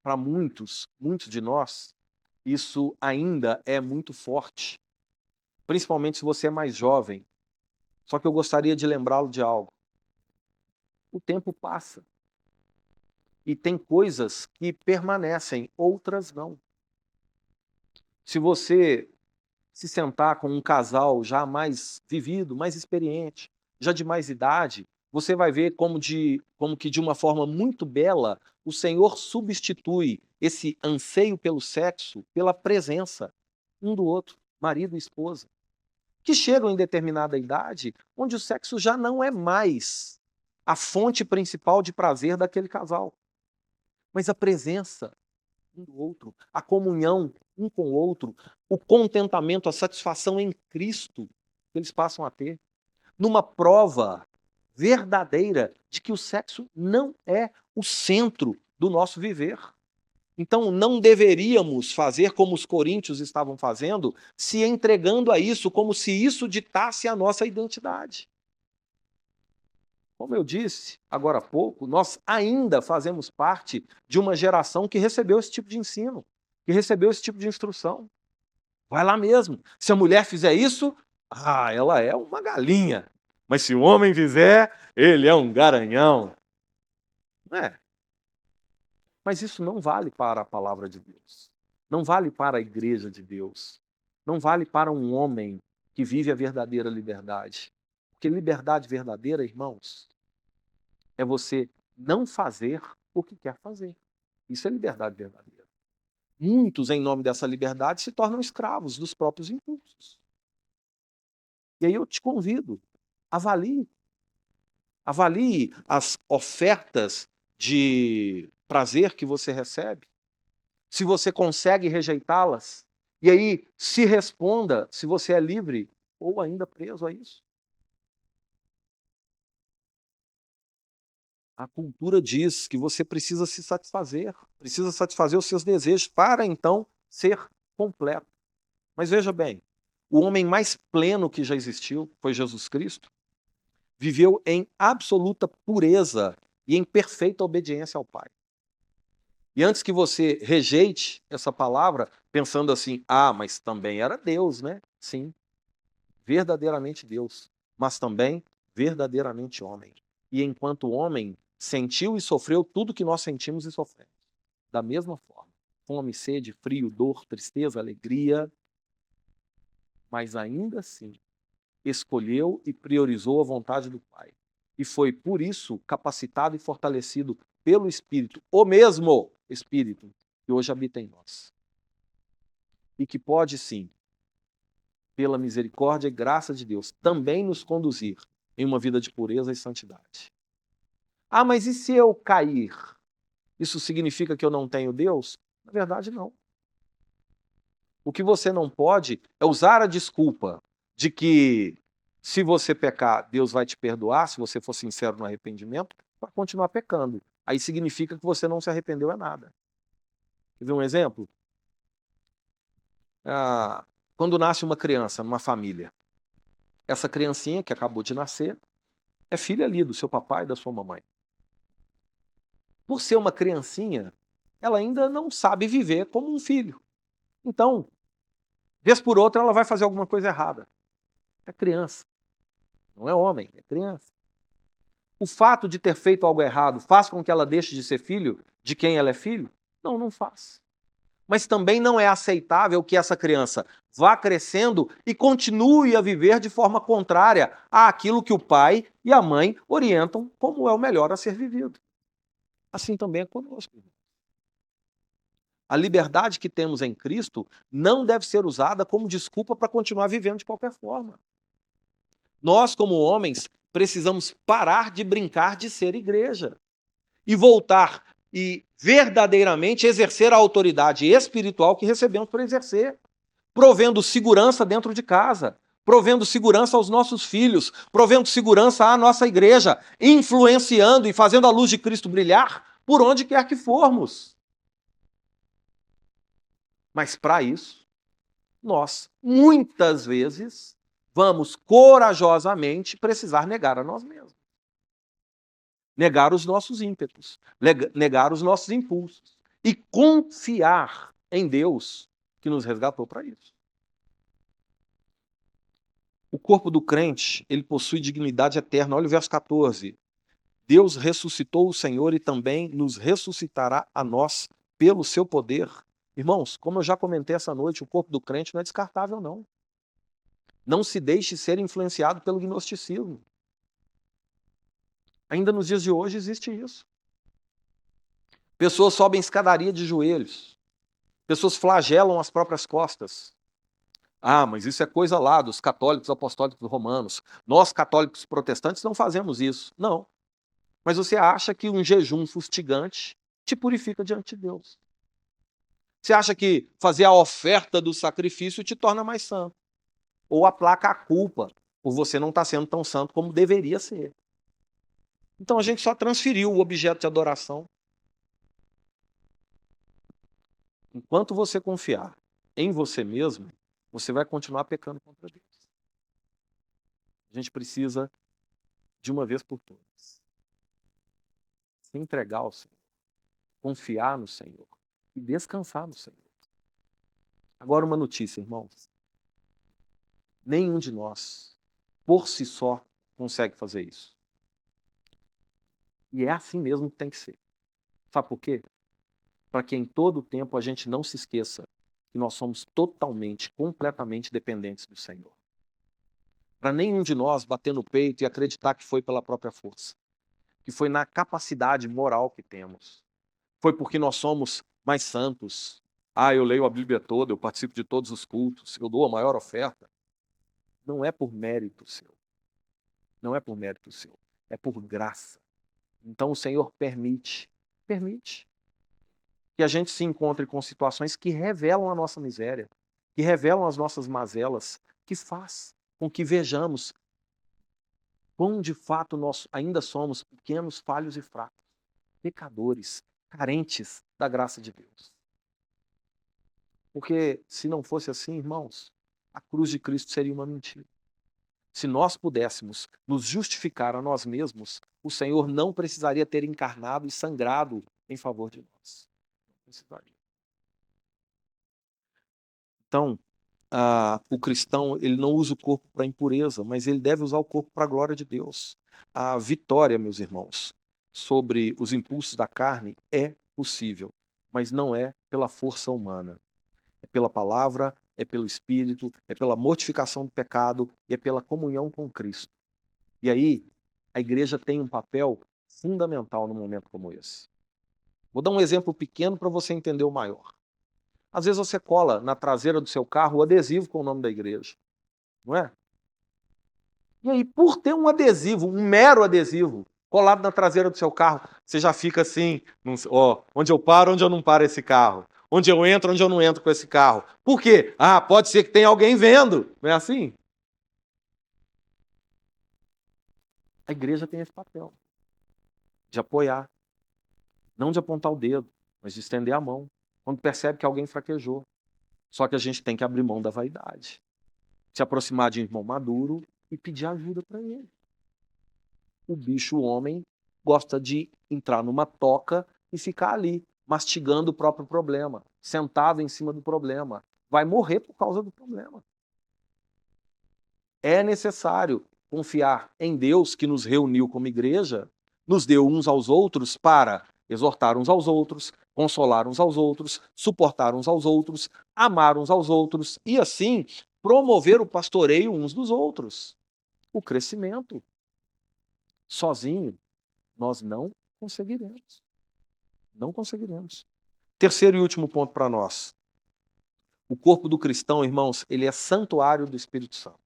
para muitos de nós, isso ainda é muito forte, principalmente se você é mais jovem. Só que eu gostaria de lembrá-lo de algo. O tempo passa. E tem coisas que permanecem, outras não. Se você se sentar com um casal já mais vivido, mais experiente, já de mais idade, você vai ver como que de uma forma muito bela o Senhor substitui esse anseio pelo sexo pela presença um do outro, marido e esposa, que chegam em determinada idade onde o sexo já não é mais a fonte principal de prazer daquele casal, mas a presença um do outro, a comunhão um com o outro, o contentamento, a satisfação em Cristo que eles passam a ter, numa prova verdadeira de que o sexo não é o centro do nosso viver. Então, não deveríamos fazer como os coríntios estavam fazendo, se entregando a isso, como se isso ditasse a nossa identidade. Como eu disse agora há pouco, nós ainda fazemos parte de uma geração que recebeu esse tipo de ensino, que recebeu esse tipo de instrução. Vai lá mesmo. Se a mulher fizer isso, ela é uma galinha. Mas se o homem fizer, ele é um garanhão. Não é? Mas isso não vale para a palavra de Deus. Não vale para a igreja de Deus. Não vale para um homem que vive a verdadeira liberdade. Porque liberdade verdadeira, irmãos, é você não fazer o que quer fazer. Isso é liberdade verdadeira. Muitos, em nome dessa liberdade, se tornam escravos dos próprios impulsos. E aí eu te convido, avalie. Avalie as ofertas de prazer que você recebe, se você consegue rejeitá-las, e aí se responda se você é livre ou ainda preso a isso. A cultura diz que você precisa se satisfazer, precisa satisfazer os seus desejos para então ser completo. Mas veja bem, o homem mais pleno que já existiu foi Jesus Cristo, viveu em absoluta pureza e em perfeita obediência ao Pai. E antes que você rejeite essa palavra, pensando assim, mas também era Deus, né? Sim, verdadeiramente Deus, mas também verdadeiramente homem. E enquanto homem, sentiu e sofreu tudo que nós sentimos e sofremos. Da mesma forma, fome, sede, frio, dor, tristeza, alegria, mas ainda assim, escolheu e priorizou a vontade do Pai. E foi por isso capacitado e fortalecido pelo Espírito, o mesmo Espírito que hoje habita em nós. E que pode sim, pela misericórdia e graça de Deus, também nos conduzir em uma vida de pureza e santidade. Mas e se eu cair? Isso significa que eu não tenho Deus? Na verdade, não. O que você não pode é usar a desculpa de que se você pecar, Deus vai te perdoar, se você for sincero no arrependimento, para continuar pecando. Aí significa que você não se arrependeu a nada. Quer ver um exemplo? Quando nasce uma criança numa família, essa criancinha que acabou de nascer é filha ali do seu papai e da sua mamãe. Por ser uma criancinha, ela ainda não sabe viver como um filho. Então, vez por outra, ela vai fazer alguma coisa errada. É criança. Não é homem, é criança. O fato de ter feito algo errado faz com que ela deixe de ser filho de quem ela é filho? Não, não faz. Mas também não é aceitável que essa criança vá crescendo e continue a viver de forma contrária àquilo que o pai e a mãe orientam como é o melhor a ser vivido. Assim também é conosco. A liberdade que temos em Cristo não deve ser usada como desculpa para continuar vivendo de qualquer forma. Nós, como homens, precisamos parar de brincar de ser igreja e voltar e verdadeiramente exercer a autoridade espiritual que recebemos para exercer, provendo segurança dentro de casa, provendo segurança aos nossos filhos, provendo segurança à nossa igreja, influenciando e fazendo a luz de Cristo brilhar por onde quer que formos. Mas para isso, nós, muitas vezes, vamos corajosamente precisar negar a nós mesmos. Negar os nossos ímpetos, negar os nossos impulsos e confiar em Deus que nos resgatou para isso. O corpo do crente, ele possui dignidade eterna. Olha o verso 14. Deus ressuscitou o Senhor e também nos ressuscitará a nós pelo seu poder. Irmãos, como eu já comentei essa noite, o corpo do crente não é descartável, não. Não se deixe ser influenciado pelo gnosticismo. Ainda nos dias de hoje existe isso. Pessoas sobem escadaria de joelhos. Pessoas flagelam as próprias costas. Ah, mas isso é coisa lá dos católicos apostólicos romanos. Nós, católicos protestantes, não fazemos isso. Não. Mas você acha que um jejum fustigante te purifica diante de Deus. Você acha que fazer a oferta do sacrifício te torna mais santo. Ou aplaca a culpa por você não estar sendo tão santo como deveria ser. Então a gente só transferiu o objeto de adoração. Enquanto você confiar em você mesmo, você vai continuar pecando contra Deus. A gente precisa, de uma vez por todas, se entregar ao Senhor, confiar no Senhor e descansar no Senhor. Agora uma notícia, irmãos. Nenhum de nós, por si só, consegue fazer isso. E é assim mesmo que tem que ser. Sabe por quê? Para que em todo o tempo a gente não se esqueça que nós somos totalmente, completamente dependentes do Senhor. Para nenhum de nós bater no peito e acreditar que foi pela própria força, que foi na capacidade moral que temos, foi porque nós somos mais santos. Ah, eu leio a Bíblia toda, eu participo de todos os cultos, eu dou a maior oferta. Não é por mérito seu. Não é por mérito seu. É por graça. Então o Senhor permite que a gente se encontre com situações que revelam a nossa miséria, que revelam as nossas mazelas, que faz com que vejamos quão de fato nós ainda somos pequenos, falhos e fracos, pecadores, carentes da graça de Deus. Porque se não fosse assim, irmãos, a cruz de Cristo seria uma mentira. Se nós pudéssemos nos justificar a nós mesmos, o Senhor não precisaria ter encarnado e sangrado em favor de nós. Não precisaria. Então, o cristão ele não usa o corpo para impureza, mas ele deve usar o corpo para a glória de Deus. A vitória, meus irmãos, sobre os impulsos da carne é possível, mas não é pela força humana. É pela palavra, é pelo Espírito, é pela mortificação do pecado e é pela comunhão com Cristo. E aí, a igreja tem um papel fundamental num momento como esse. Vou dar um exemplo pequeno para você entender o maior. Às vezes você cola na traseira do seu carro o adesivo com o nome da igreja, não é? E aí, por ter um adesivo, um mero adesivo, colado na traseira do seu carro, você já fica assim, onde eu paro, onde eu não paro esse carro? Onde eu entro, onde eu não entro com esse carro? Por quê? Ah, pode ser que tenha alguém vendo. Não é assim? A igreja tem esse papel de apoiar, não de apontar o dedo, mas de estender a mão, quando percebe que alguém fraquejou. Só que a gente tem que abrir mão da vaidade, se aproximar de um irmão maduro e pedir ajuda para ele. O bicho, o homem, gosta de entrar numa toca e ficar ali, mastigando o próprio problema, sentado em cima do problema. Vai morrer por causa do problema. É necessário confiar em Deus que nos reuniu como igreja, nos deu uns aos outros para exortar uns aos outros, consolar uns aos outros, suportar uns aos outros, amar uns aos outros e assim promover o pastoreio uns dos outros. O crescimento. Sozinho, nós não conseguiremos. Não conseguiremos. Terceiro e último ponto para nós. O corpo do cristão, irmãos, ele é santuário do Espírito Santo.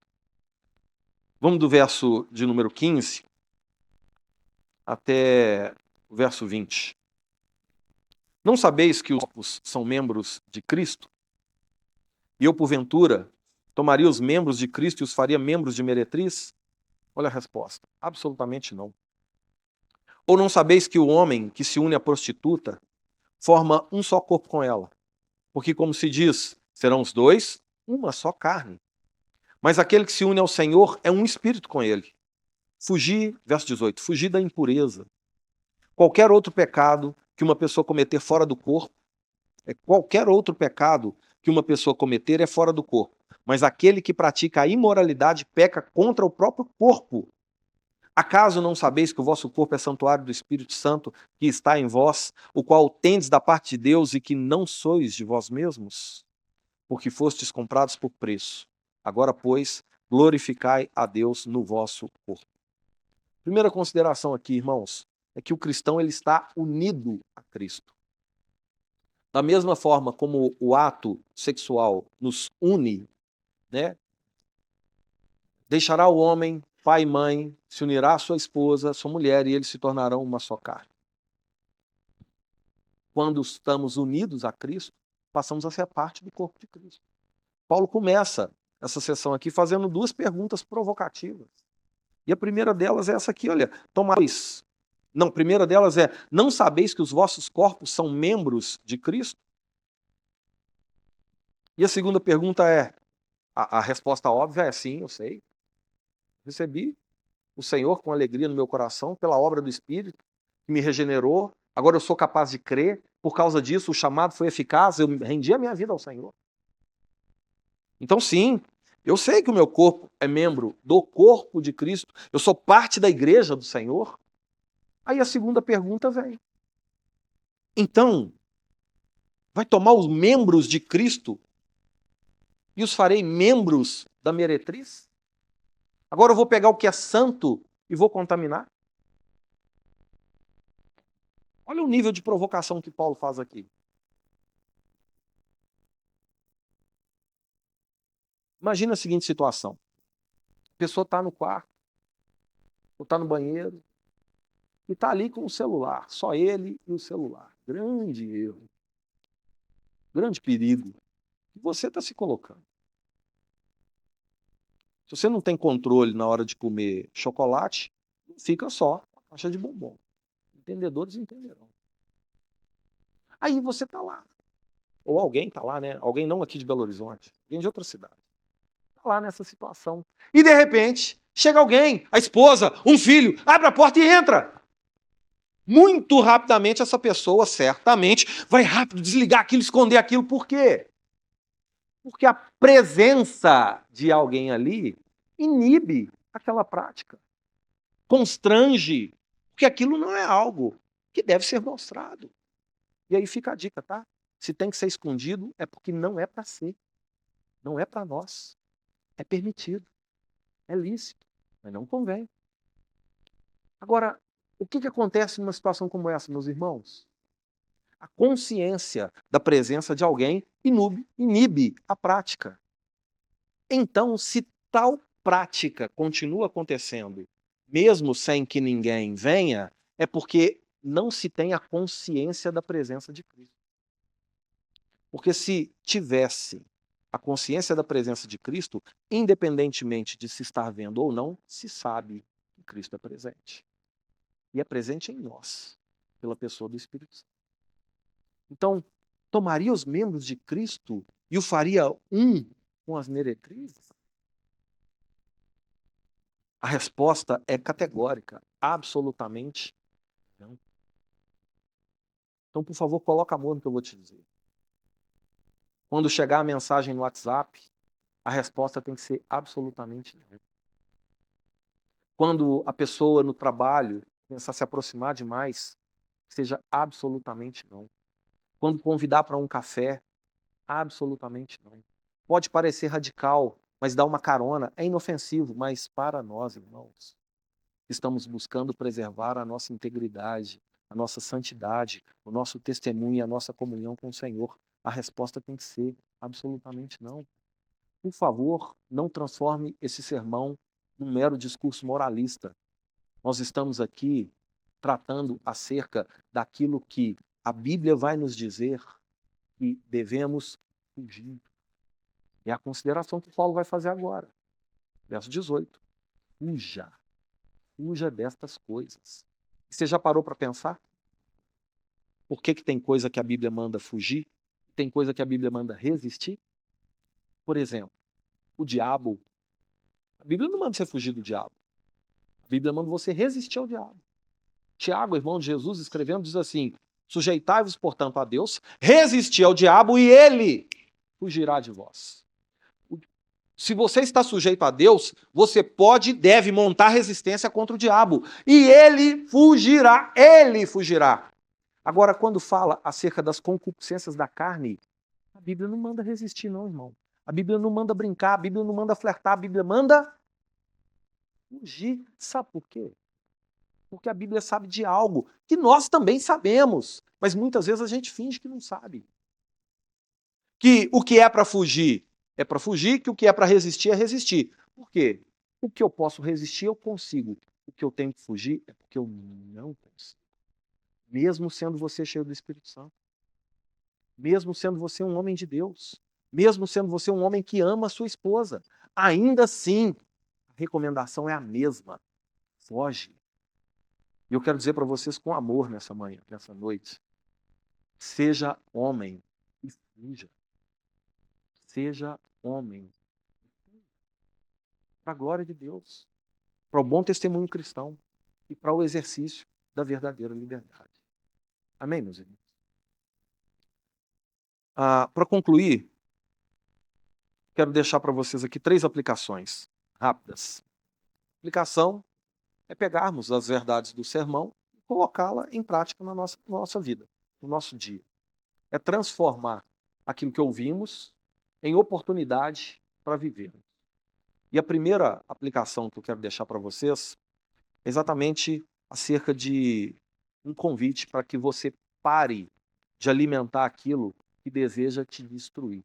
Vamos do verso de número 15 até o verso 20. Não sabeis que os corpos são membros de Cristo? E eu, porventura, tomaria os membros de Cristo e os faria membros de meretriz? Olha a resposta. Absolutamente não. Ou não sabeis que o homem que se une à prostituta forma um só corpo com ela? Porque, como se diz, serão os dois uma só carne. Mas aquele que se une ao Senhor é um espírito com ele. Fugir, verso 18, fugir da impureza. Qualquer outro pecado que uma pessoa cometer fora do corpo, qualquer outro pecado que uma pessoa cometer é fora do corpo. Mas aquele que pratica a imoralidade peca contra o próprio corpo. Acaso não sabeis que o vosso corpo é santuário do Espírito Santo que está em vós, o qual tendes da parte de Deus e que não sois de vós mesmos? Porque fostes comprados por preço. Agora, pois, glorificai a Deus no vosso corpo. Primeira consideração aqui, irmãos, é que o cristão ele está unido a Cristo. Da mesma forma como o ato sexual nos une, né? Deixará o homem, pai e mãe, se unirá à sua esposa, à sua mulher, e eles se tornarão uma só carne. Quando estamos unidos a Cristo, passamos a ser parte do corpo de Cristo. Paulo começa essa sessão aqui fazendo duas perguntas provocativas. E a primeira delas é essa aqui, olha. A primeira delas é: não sabeis que os vossos corpos são membros de Cristo? E a segunda pergunta é, a resposta óbvia é sim, eu sei. Recebi o Senhor com alegria no meu coração, pela obra do Espírito, que me regenerou. Agora eu sou capaz de crer. Por causa disso, o chamado foi eficaz. Eu rendi a minha vida ao Senhor. Então, sim, eu sei que o meu corpo é membro do corpo de Cristo. Eu sou parte da igreja do Senhor. Aí a segunda pergunta vem. Então, vai tomar os membros de Cristo e os farei membros da meretriz? Agora eu vou pegar o que é santo e vou contaminar? Olha o nível de provocação que Paulo faz aqui. Imagina a seguinte situação. A pessoa está no quarto, ou está no banheiro, e está ali com o celular. Só ele e o celular. Grande erro. Grande perigo. Que você está se colocando. Se você não tem controle na hora de comer chocolate, fica só a caixa de bombom. Entendedores entenderão. Aí você está lá. Ou alguém está lá, né? Alguém não aqui de Belo Horizonte, alguém de outra cidade. Está lá nessa situação. E de repente, chega alguém, a esposa, um filho, abre a porta e entra. Muito rapidamente essa pessoa, certamente, vai rápido desligar aquilo, esconder aquilo. Por quê? Porque a presença de alguém ali inibe aquela prática. Constrange. Porque aquilo não é algo que deve ser mostrado. E aí fica a dica, tá? Se tem que ser escondido, é porque não é para ser. Não é para nós. É permitido. É lícito. Mas não convém. Agora, o que acontece numa situação como essa, meus irmãos? A consciência da presença de alguém inibe a prática. Então, se tal prática continua acontecendo, mesmo sem que ninguém venha, é porque não se tem a consciência da presença de Cristo. Porque se tivesse a consciência da presença de Cristo, independentemente de se estar vendo ou não, se sabe que Cristo é presente. E é presente em nós, pela pessoa do Espírito Santo. Então, tomaria os membros de Cristo e o faria um com as meretrizes? A resposta é categórica, absolutamente não. Então, por favor, coloca amor no que eu vou te dizer. Quando chegar a mensagem no WhatsApp, a resposta tem que ser absolutamente não. Quando a pessoa no trabalho pensar se aproximar demais, seja absolutamente não. Quando convidar para um café, absolutamente não. Pode parecer radical, mas dar uma carona é inofensivo, mas para nós, irmãos, estamos buscando preservar a nossa integridade, a nossa santidade, o nosso testemunho e a nossa comunhão com o Senhor. A resposta tem que ser absolutamente não. Por favor, não transforme esse sermão num mero discurso moralista. Nós estamos aqui tratando acerca daquilo que a Bíblia vai nos dizer que devemos fugir. É a consideração que Paulo vai fazer agora. Verso 18. Fuja. Fuja destas coisas. Você já parou para pensar? Por que tem coisa que a Bíblia manda fugir? Tem coisa que a Bíblia manda resistir? Por exemplo, o diabo. A Bíblia não manda você fugir do diabo. A Bíblia manda você resistir ao diabo. Tiago, irmão de Jesus, escrevendo, diz assim: sujeitai-vos, portanto, a Deus, resisti ao diabo e ele fugirá de vós. Se você está sujeito a Deus, você pode e deve montar resistência contra o diabo. E ele fugirá, ele fugirá. Agora, quando fala acerca das concupiscências da carne, a Bíblia não manda resistir não, irmão. A Bíblia não manda brincar, a Bíblia não manda flertar, a Bíblia manda fugir. Sabe por quê? Porque a Bíblia sabe de algo que nós também sabemos, mas muitas vezes a gente finge que não sabe. Que o que é para fugir é para fugir, que o que é para resistir é resistir. Por quê? O que eu posso resistir, eu consigo. O que eu tenho que fugir é porque eu não consigo. Mesmo sendo você cheio do Espírito Santo. Mesmo sendo você um homem de Deus. Mesmo sendo você um homem que ama a sua esposa. Ainda assim, a recomendação é a mesma. Foge. E eu quero dizer para vocês com amor nessa manhã, nessa noite. Seja homem e fuja. Seja homem. Para a glória de Deus. Para o bom testemunho cristão. E para o exercício da verdadeira liberdade. Amém, meus irmãos? Para concluir, quero deixar para vocês aqui 3 aplicações rápidas. A aplicação é pegarmos as verdades do sermão e colocá-la em prática na nossa vida, no nosso dia. É transformar aquilo que ouvimos em oportunidade para viver. E a primeira aplicação que eu quero deixar para vocês é exatamente acerca de um convite para que você pare de alimentar aquilo que deseja te destruir.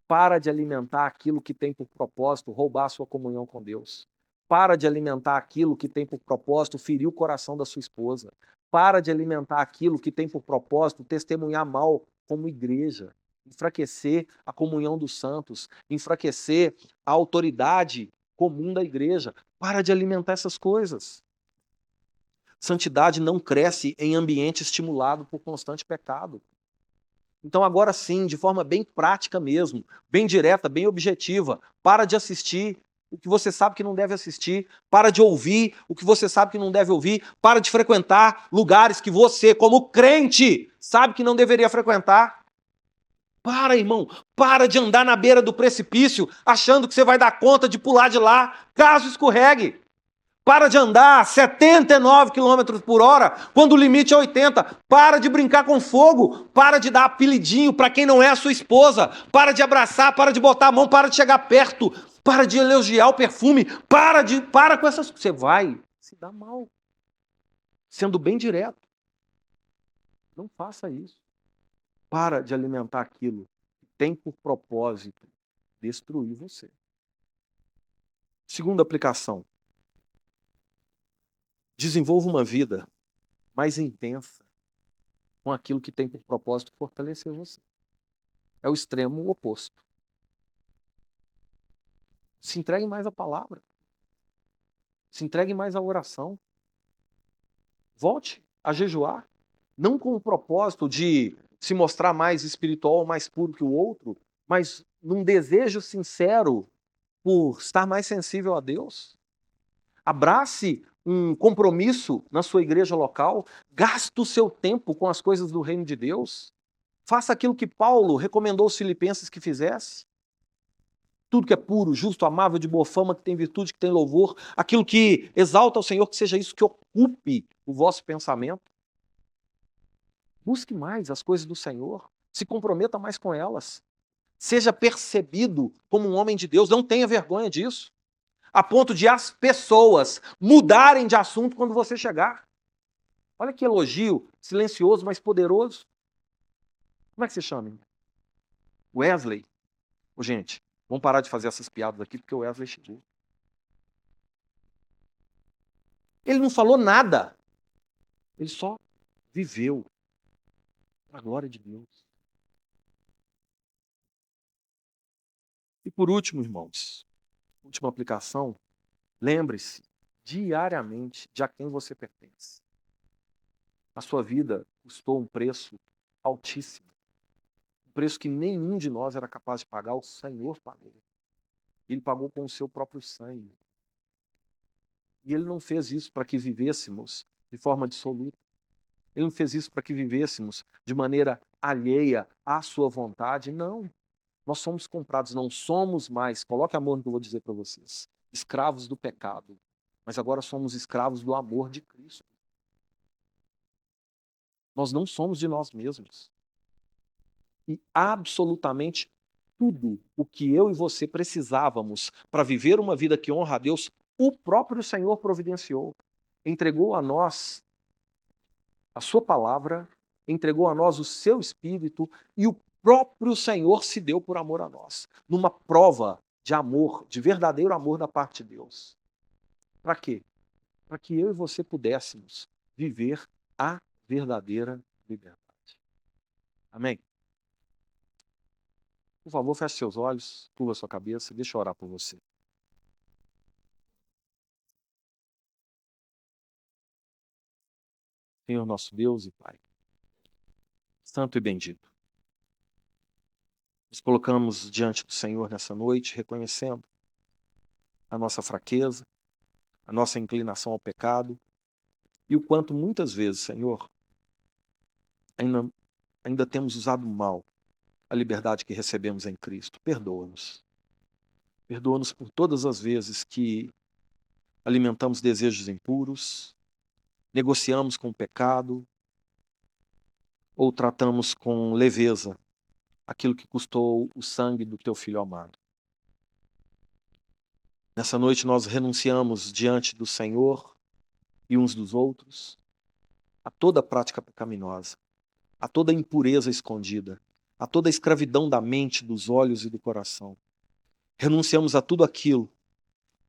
Para de alimentar aquilo que tem por propósito roubar a sua comunhão com Deus. Para de alimentar aquilo que tem por propósito ferir o coração da sua esposa. Para de alimentar aquilo que tem por propósito testemunhar mal como igreja. Enfraquecer a comunhão dos santos. Enfraquecer a autoridade comum da igreja. Para de alimentar essas coisas. Santidade não cresce em ambiente estimulado por constante pecado. Então agora sim, de forma bem prática mesmo, bem direta, bem objetiva, para de assistir o que você sabe que não deve assistir, para de ouvir o que você sabe que não deve ouvir, para de frequentar lugares que você, como crente, sabe que não deveria frequentar. Para, irmão, para de andar na beira do precipício achando que você vai dar conta de pular de lá, caso escorregue. Para de andar 79 km por hora, quando o limite é 80. Para de brincar com fogo. Para de dar apelidinho para quem não é a sua esposa. Para de abraçar, para de botar a mão, para de chegar perto. Para de elogiar o perfume. Para com essas coisas. Você vai se dar mal. Sendo bem direto. Não faça isso. Para de alimentar aquilo que tem por propósito destruir você. Segunda aplicação. Desenvolva uma vida mais intensa com aquilo que tem por propósito fortalecer você. É o extremo oposto. Se entregue mais à palavra. Se entregue mais à oração. Volte a jejuar. Não com o propósito de se mostrar mais espiritual ou mais puro que o outro, mas num desejo sincero por estar mais sensível a Deus. Abrace um compromisso na sua igreja local, gaste o seu tempo com as coisas do reino de Deus, faça aquilo que Paulo recomendou aos filipenses que fizesse. Tudo que é puro, justo, amável, de boa fama, que tem virtude, que tem louvor, aquilo que exalta ao Senhor, que seja isso que ocupe o vosso pensamento. Busque mais as coisas do Senhor, se comprometa mais com elas. Seja percebido como um homem de Deus, não tenha vergonha disso. A ponto de as pessoas mudarem de assunto quando você chegar. Olha que elogio, silencioso, mas poderoso. Como é que você chama? Wesley. Ô, gente, vamos parar de fazer essas piadas aqui, porque o Wesley chegou. Ele não falou nada. Ele só viveu. Para a glória de Deus. E por último, irmãos, última aplicação, lembre-se diariamente de a quem você pertence. A sua vida custou um preço altíssimo. Um preço que nenhum de nós era capaz de pagar, o Senhor pagou. Ele pagou com o seu próprio sangue. E Ele não fez isso para que vivêssemos de forma dissoluta. Ele não fez isso para que vivêssemos de maneira alheia à sua vontade. Não. Nós somos comprados, não somos mais, coloque amor no que eu vou dizer para vocês, escravos do pecado. Mas agora somos escravos do amor de Cristo. Nós não somos de nós mesmos. E absolutamente tudo o que eu e você precisávamos para viver uma vida que honra a Deus, o próprio Senhor providenciou. Entregou a nós a sua palavra, entregou a nós o seu Espírito e o próprio Senhor se deu por amor a nós. Numa prova de amor, de verdadeiro amor da parte de Deus. Para quê? Para que eu e você pudéssemos viver a verdadeira liberdade. Amém? Por favor, feche seus olhos, curva sua cabeça, deixa eu orar por você. Senhor nosso Deus e Pai, santo e bendito, nos colocamos diante do Senhor nessa noite, reconhecendo a nossa fraqueza, a nossa inclinação ao pecado e o quanto muitas vezes, Senhor, ainda temos usado mal a liberdade que recebemos em Cristo. Perdoa-nos. Perdoa-nos por todas as vezes que alimentamos desejos impuros, negociamos com o pecado ou tratamos com leveza aquilo que custou o sangue do teu Filho amado. Nessa noite nós renunciamos diante do Senhor e uns dos outros a toda prática pecaminosa, a toda impureza escondida, a toda escravidão da mente, dos olhos e do coração. Renunciamos a tudo aquilo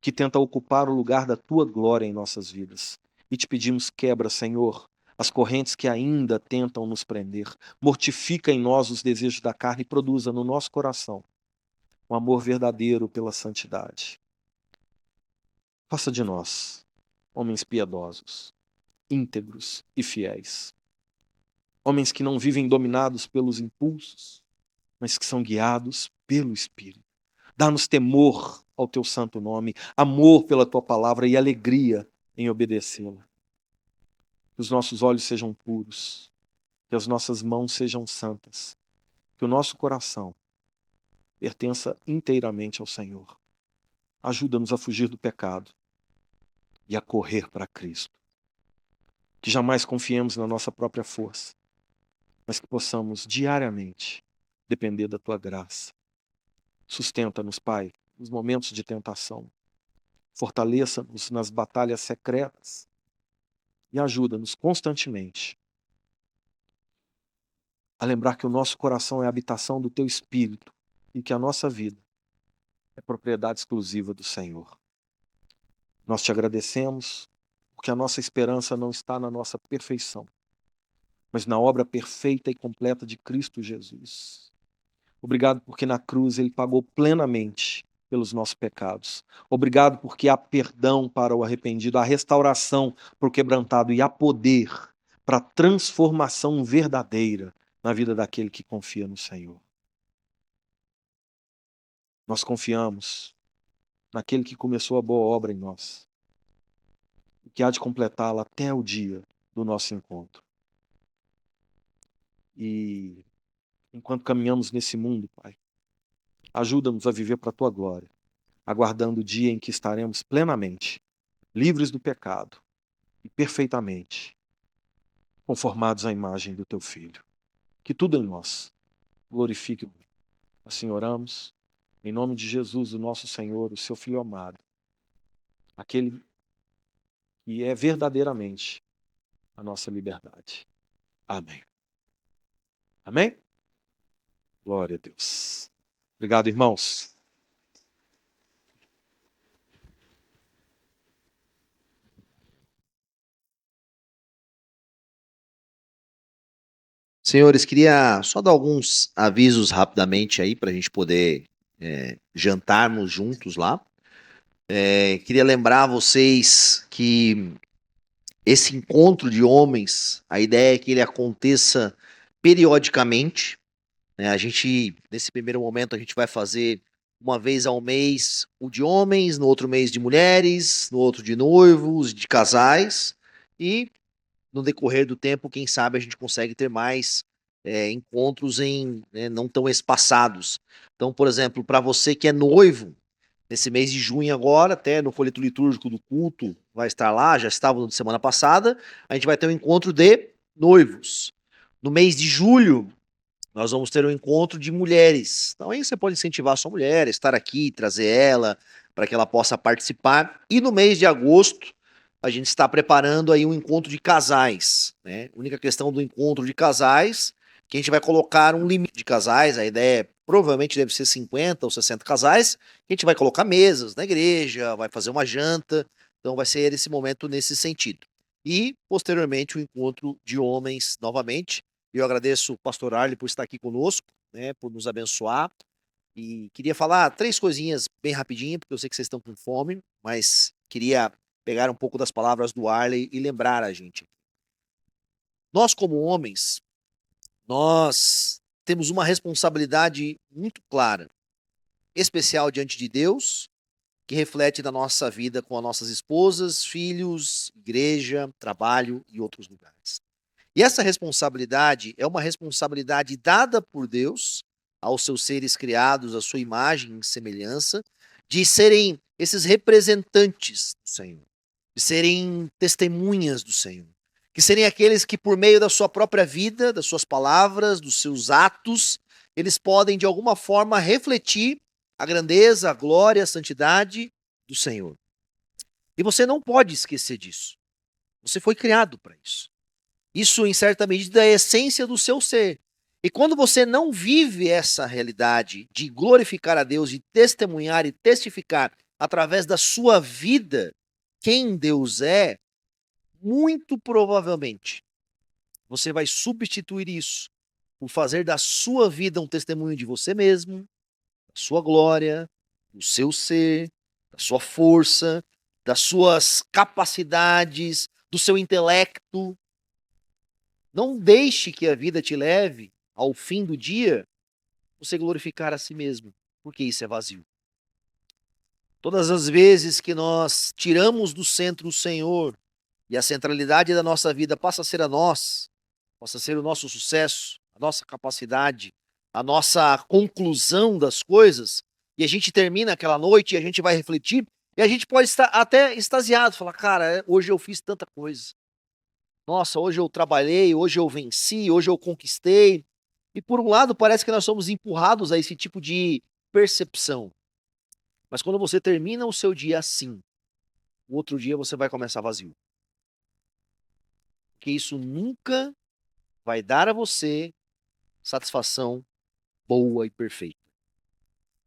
que tenta ocupar o lugar da tua glória em nossas vidas. E te pedimos, quebra, Senhor, as correntes que ainda tentam nos prender. Mortifica em nós os desejos da carne e produza no nosso coração um amor verdadeiro pela santidade. Faça de nós homens piedosos, íntegros e fiéis. Homens que não vivem dominados pelos impulsos, mas que são guiados pelo Espírito. Dá-nos temor ao teu santo nome, amor pela tua palavra e alegria em obedecê-la. Que os nossos olhos sejam puros, que as nossas mãos sejam santas, que o nosso coração pertença inteiramente ao Senhor. Ajuda-nos a fugir do pecado e a correr para Cristo. Que jamais confiemos na nossa própria força, mas que possamos diariamente depender da tua graça. Sustenta-nos, Pai, nos momentos de tentação. Fortaleça-nos nas batalhas secretas e ajuda-nos constantemente a lembrar que o nosso coração é a habitação do teu Espírito e que a nossa vida é propriedade exclusiva do Senhor. Nós te agradecemos porque a nossa esperança não está na nossa perfeição, mas na obra perfeita e completa de Cristo Jesus. Obrigado porque na cruz ele pagou plenamente pelos nossos pecados. Obrigado porque há perdão para o arrependido, há restauração para o quebrantado e há poder para a transformação verdadeira na vida daquele que confia no Senhor. Nós confiamos naquele que começou a boa obra em nós e que há de completá-la até o dia do nosso encontro. E enquanto caminhamos nesse mundo, Pai, ajuda-nos a viver para a tua glória, aguardando o dia em que estaremos plenamente livres do pecado e perfeitamente conformados à imagem do teu Filho. Que tudo em nós glorifique. Assim oramos, em nome de Jesus, o nosso Senhor, o seu Filho amado, aquele que é verdadeiramente a nossa liberdade. Amém. Amém? Glória a Deus. Obrigado, irmãos. Senhores, queria só dar alguns avisos rapidamente aí para a gente poder jantarmos juntos lá. Queria lembrar vocês que esse encontro de homens, a ideia é que ele aconteça periodicamente, né? A gente, nesse primeiro momento, a gente vai fazer uma vez ao mês o de homens, no outro mês de mulheres, no outro de noivos, de casais, e no decorrer do tempo, quem sabe a gente consegue ter mais encontros não tão espaçados. Então, por exemplo, para você que é noivo, nesse mês de junho agora, até no folheto litúrgico do culto vai estar lá, já estava no de semana passada, a gente vai ter um encontro de noivos. No mês de julho, Nós vamos ter um encontro de mulheres. Então aí você pode incentivar a sua mulher, estar aqui, trazer ela, para que ela possa participar. E no mês de agosto, a gente está preparando aí um encontro de casais, né? A única questão do encontro de casais, que a gente vai colocar um limite de casais, a ideia provavelmente deve ser 50 ou 60 casais, que a gente vai colocar mesas na igreja, vai fazer uma janta, então vai ser esse momento nesse sentido. E, posteriormente, o encontro de homens novamente. Eu agradeço o pastor Arley por estar aqui conosco, né, por nos abençoar. E queria falar três coisinhas bem rapidinho, porque eu sei que vocês estão com fome, mas queria pegar um pouco das palavras do Arley e lembrar a gente. Nós, como homens, nós temos uma responsabilidade muito clara, especial diante de Deus, que reflete na nossa vida com as nossas esposas, filhos, igreja, trabalho e outros lugares. E essa responsabilidade é uma responsabilidade dada por Deus aos seus seres criados, à sua imagem e semelhança, de serem esses representantes do Senhor, de serem testemunhas do Senhor, que serem aqueles que, por meio da sua própria vida, das suas palavras, dos seus atos, eles podem, de alguma forma, refletir a grandeza, a glória, a santidade do Senhor. E você não pode esquecer disso. Você foi criado para isso. Isso, em certa medida, é a essência do seu ser. E quando você não vive essa realidade de glorificar a Deus, de testemunhar e testificar através da sua vida quem Deus é, muito provavelmente você vai substituir isso por fazer da sua vida um testemunho de você mesmo, da sua glória, do seu ser, da sua força, das suas capacidades, do seu intelecto. Não deixe que a vida te leve ao fim do dia você glorificar a si mesmo, porque isso é vazio. Todas as vezes que nós tiramos do centro o Senhor e a centralidade da nossa vida passa a ser a nós, passa a ser o nosso sucesso, a nossa capacidade, a nossa conclusão das coisas, e a gente termina aquela noite e a gente vai refletir, e a gente pode estar até extasiado, falar, cara, hoje eu fiz tanta coisa. Nossa, hoje eu trabalhei, hoje eu venci, hoje eu conquistei. E por um lado, parece que nós somos empurrados a esse tipo de percepção. Mas quando você termina o seu dia assim, o outro dia você vai começar vazio. Porque isso nunca vai dar a você satisfação boa e perfeita.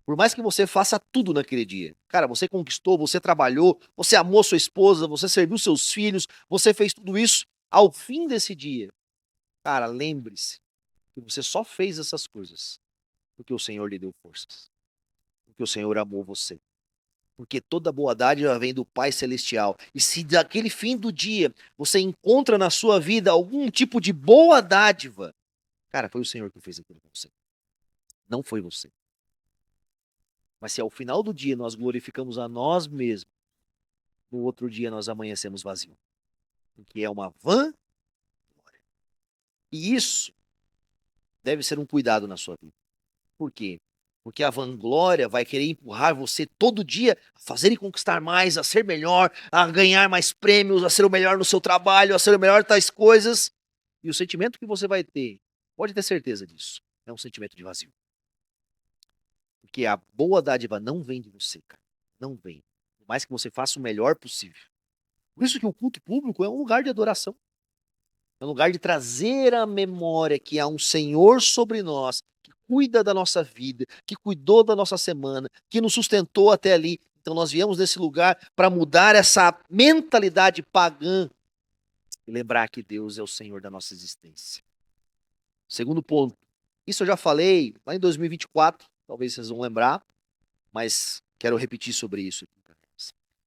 Por mais que você faça tudo naquele dia. Cara, você conquistou, você trabalhou, você amou sua esposa, você serviu seus filhos, você fez tudo isso. Ao fim desse dia, cara, lembre-se que você só fez essas coisas porque o Senhor lhe deu forças, porque o Senhor amou você, porque toda boa dádiva vem do Pai Celestial. E se daquele fim do dia você encontra na sua vida algum tipo de boa dádiva, cara, foi o Senhor que fez aquilo com você, não foi você. Mas se ao final do dia nós glorificamos a nós mesmos, no outro dia nós amanhecemos vazios, porque é uma vã glória. E isso deve ser um cuidado na sua vida. Por quê? Porque a vanglória vai querer empurrar você todo dia a fazer e conquistar mais, a ser melhor, a ganhar mais prêmios, a ser o melhor no seu trabalho, a ser o melhor em tais coisas. E o sentimento que você vai ter, pode ter certeza disso, é um sentimento de vazio. Porque a boa dádiva não vem de você, cara. Não vem. Por mais que você faça o melhor possível. Por isso que o culto público é um lugar de adoração. É um lugar de trazer à memória que há um Senhor sobre nós, que cuida da nossa vida, que cuidou da nossa semana, que nos sustentou até ali. Então nós viemos nesse lugar para mudar essa mentalidade pagã e lembrar que Deus é o Senhor da nossa existência. Segundo ponto, isso eu já falei lá em 2024, talvez vocês vão lembrar, mas quero repetir sobre isso,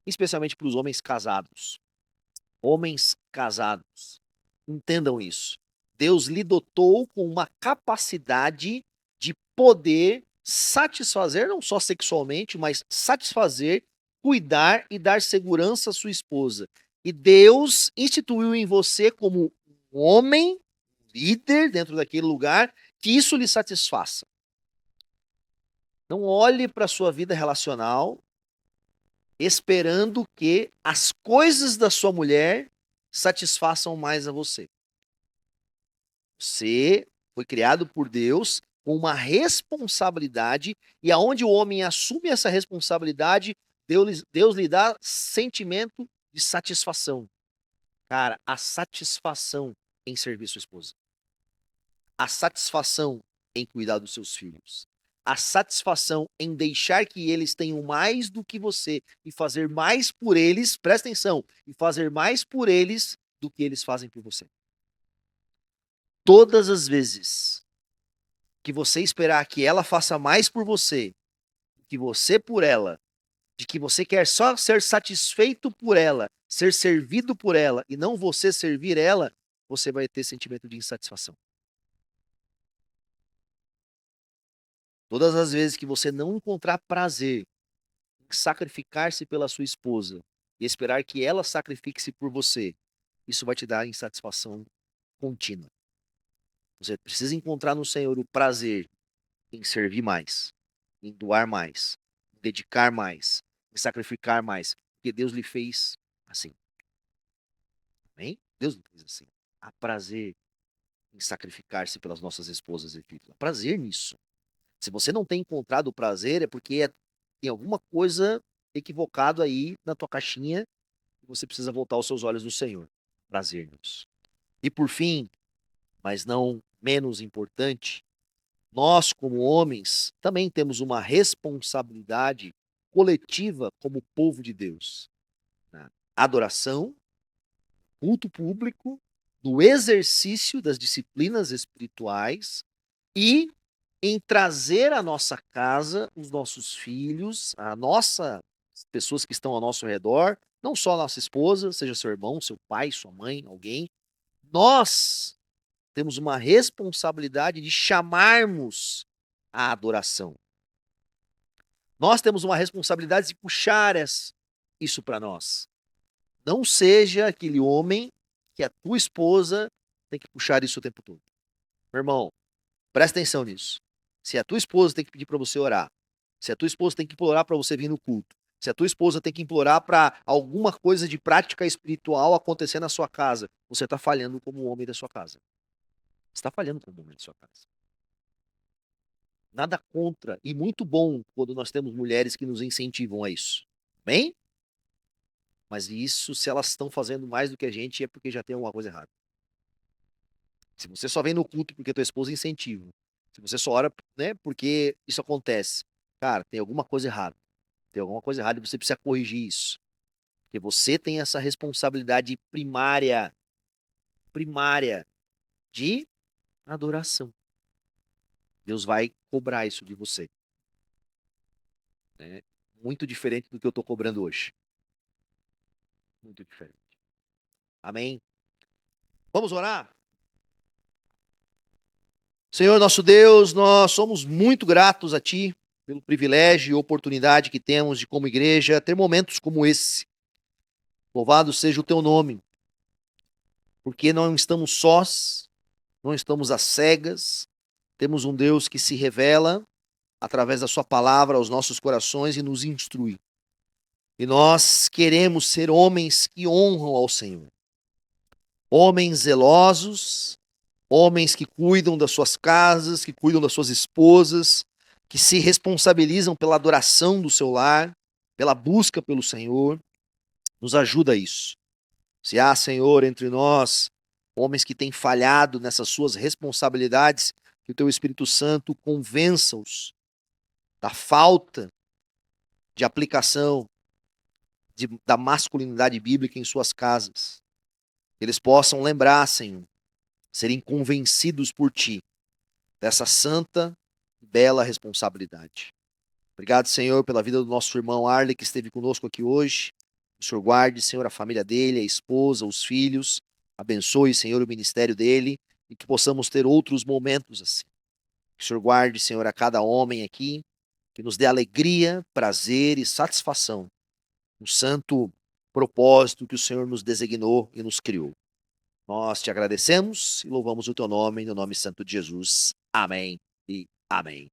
especialmente para os homens casados. Homens casados. Entendam isso. Deus lhe dotou com uma capacidade de poder satisfazer, não só sexualmente, mas satisfazer, cuidar e dar segurança à sua esposa. E Deus instituiu em você como um homem, líder dentro daquele lugar, que isso lhe satisfaça. Não olhe para a sua vida relacional esperando que as coisas da sua mulher satisfaçam mais a você. Você Foi criado por Deus com uma responsabilidade, e aonde o homem assume essa responsabilidade, Deus lhe dá sentimento de satisfação. Cara, a satisfação em servir sua esposa. A satisfação em cuidar dos seus filhos. A satisfação em deixar que eles tenham mais do que você e fazer mais por eles, presta atenção, e fazer mais por eles do que eles fazem por você. Todas as vezes que você esperar que ela faça mais por você, que você por ela, de que você quer só ser satisfeito por ela, ser servido por ela e não você servir ela, você vai ter sentimento de insatisfação. Todas as vezes que você não encontrar prazer em sacrificar-se pela sua esposa e esperar que ela sacrifique-se por você, isso vai te dar insatisfação contínua. Você precisa encontrar no Senhor o prazer em servir mais, em doar mais, em dedicar mais, em sacrificar mais, porque Deus lhe fez assim. Amém? Deus lhe fez assim. Há prazer em sacrificar-se pelas nossas esposas e filhos. Há prazer nisso. Se você não tem encontrado o prazer, é porque tem alguma coisa equivocado aí na tua caixinha e você precisa voltar os seus olhos no Senhor. Prazer nisso. E por fim, mas não menos importante, nós, como homens, também temos uma responsabilidade coletiva como povo de Deus. Na adoração, culto público, no exercício das disciplinas espirituais e em trazer à nossa casa os nossos filhos, as pessoas que estão ao nosso redor, não só a nossa esposa, seja seu irmão, seu pai, sua mãe, alguém. Nós temos uma responsabilidade de chamarmos a adoração. Nós temos uma responsabilidade de puxar isso para nós. Não seja aquele homem que a tua esposa tem que puxar isso o tempo todo. Meu irmão, presta atenção nisso. Se a tua esposa tem que pedir para você orar, se a tua esposa tem que implorar para você vir no culto, se a tua esposa tem que implorar para alguma coisa de prática espiritual acontecer na sua casa, você está falhando como o homem da sua casa. Você está falhando como o homem da sua casa. Nada contra, e muito bom quando nós temos mulheres que nos incentivam a isso. Bem? Mas isso, se elas estão fazendo mais do que a gente, é porque já tem alguma coisa errada. Se você só vem no culto porque tua esposa incentiva, se você só ora, né, porque isso acontece, cara, tem alguma coisa errada. Tem alguma coisa errada e você precisa corrigir isso. Porque você tem essa responsabilidade primária de adoração. Deus vai cobrar isso de você. Né? Muito diferente do que eu estou cobrando hoje. Muito diferente. Amém? Vamos orar? Senhor nosso Deus, nós somos muito gratos a Ti pelo privilégio e oportunidade que temos de, como igreja, ter momentos como esse. Louvado seja o Teu nome, porque não estamos sós, não estamos às cegas, temos um Deus que se revela através da Sua palavra aos nossos corações e nos instrui. E nós queremos ser homens que honram ao Senhor. Homens zelosos, homens que cuidam das suas casas, que cuidam das suas esposas, que se responsabilizam pela adoração do seu lar, pela busca pelo Senhor. Nos ajuda a isso. Se há, Senhor, entre nós, homens que têm falhado nessas suas responsabilidades, que o Teu Espírito Santo convença-os da falta de aplicação da masculinidade bíblica em suas casas. Que eles possam lembrar, Senhor, serem convencidos por Ti dessa santa e bela responsabilidade. Obrigado, Senhor, pela vida do nosso irmão Arley, que esteve conosco aqui hoje. O Senhor guarde, Senhor, a família dele, a esposa, os filhos. Abençoe, Senhor, o ministério dele e que possamos ter outros momentos assim. Que o Senhor guarde, Senhor, a cada homem aqui, que nos dê alegria, prazer e satisfação no santo propósito que o Senhor nos designou e nos criou. Nós te agradecemos e louvamos o teu nome, no nome santo de Jesus. Amém e amém.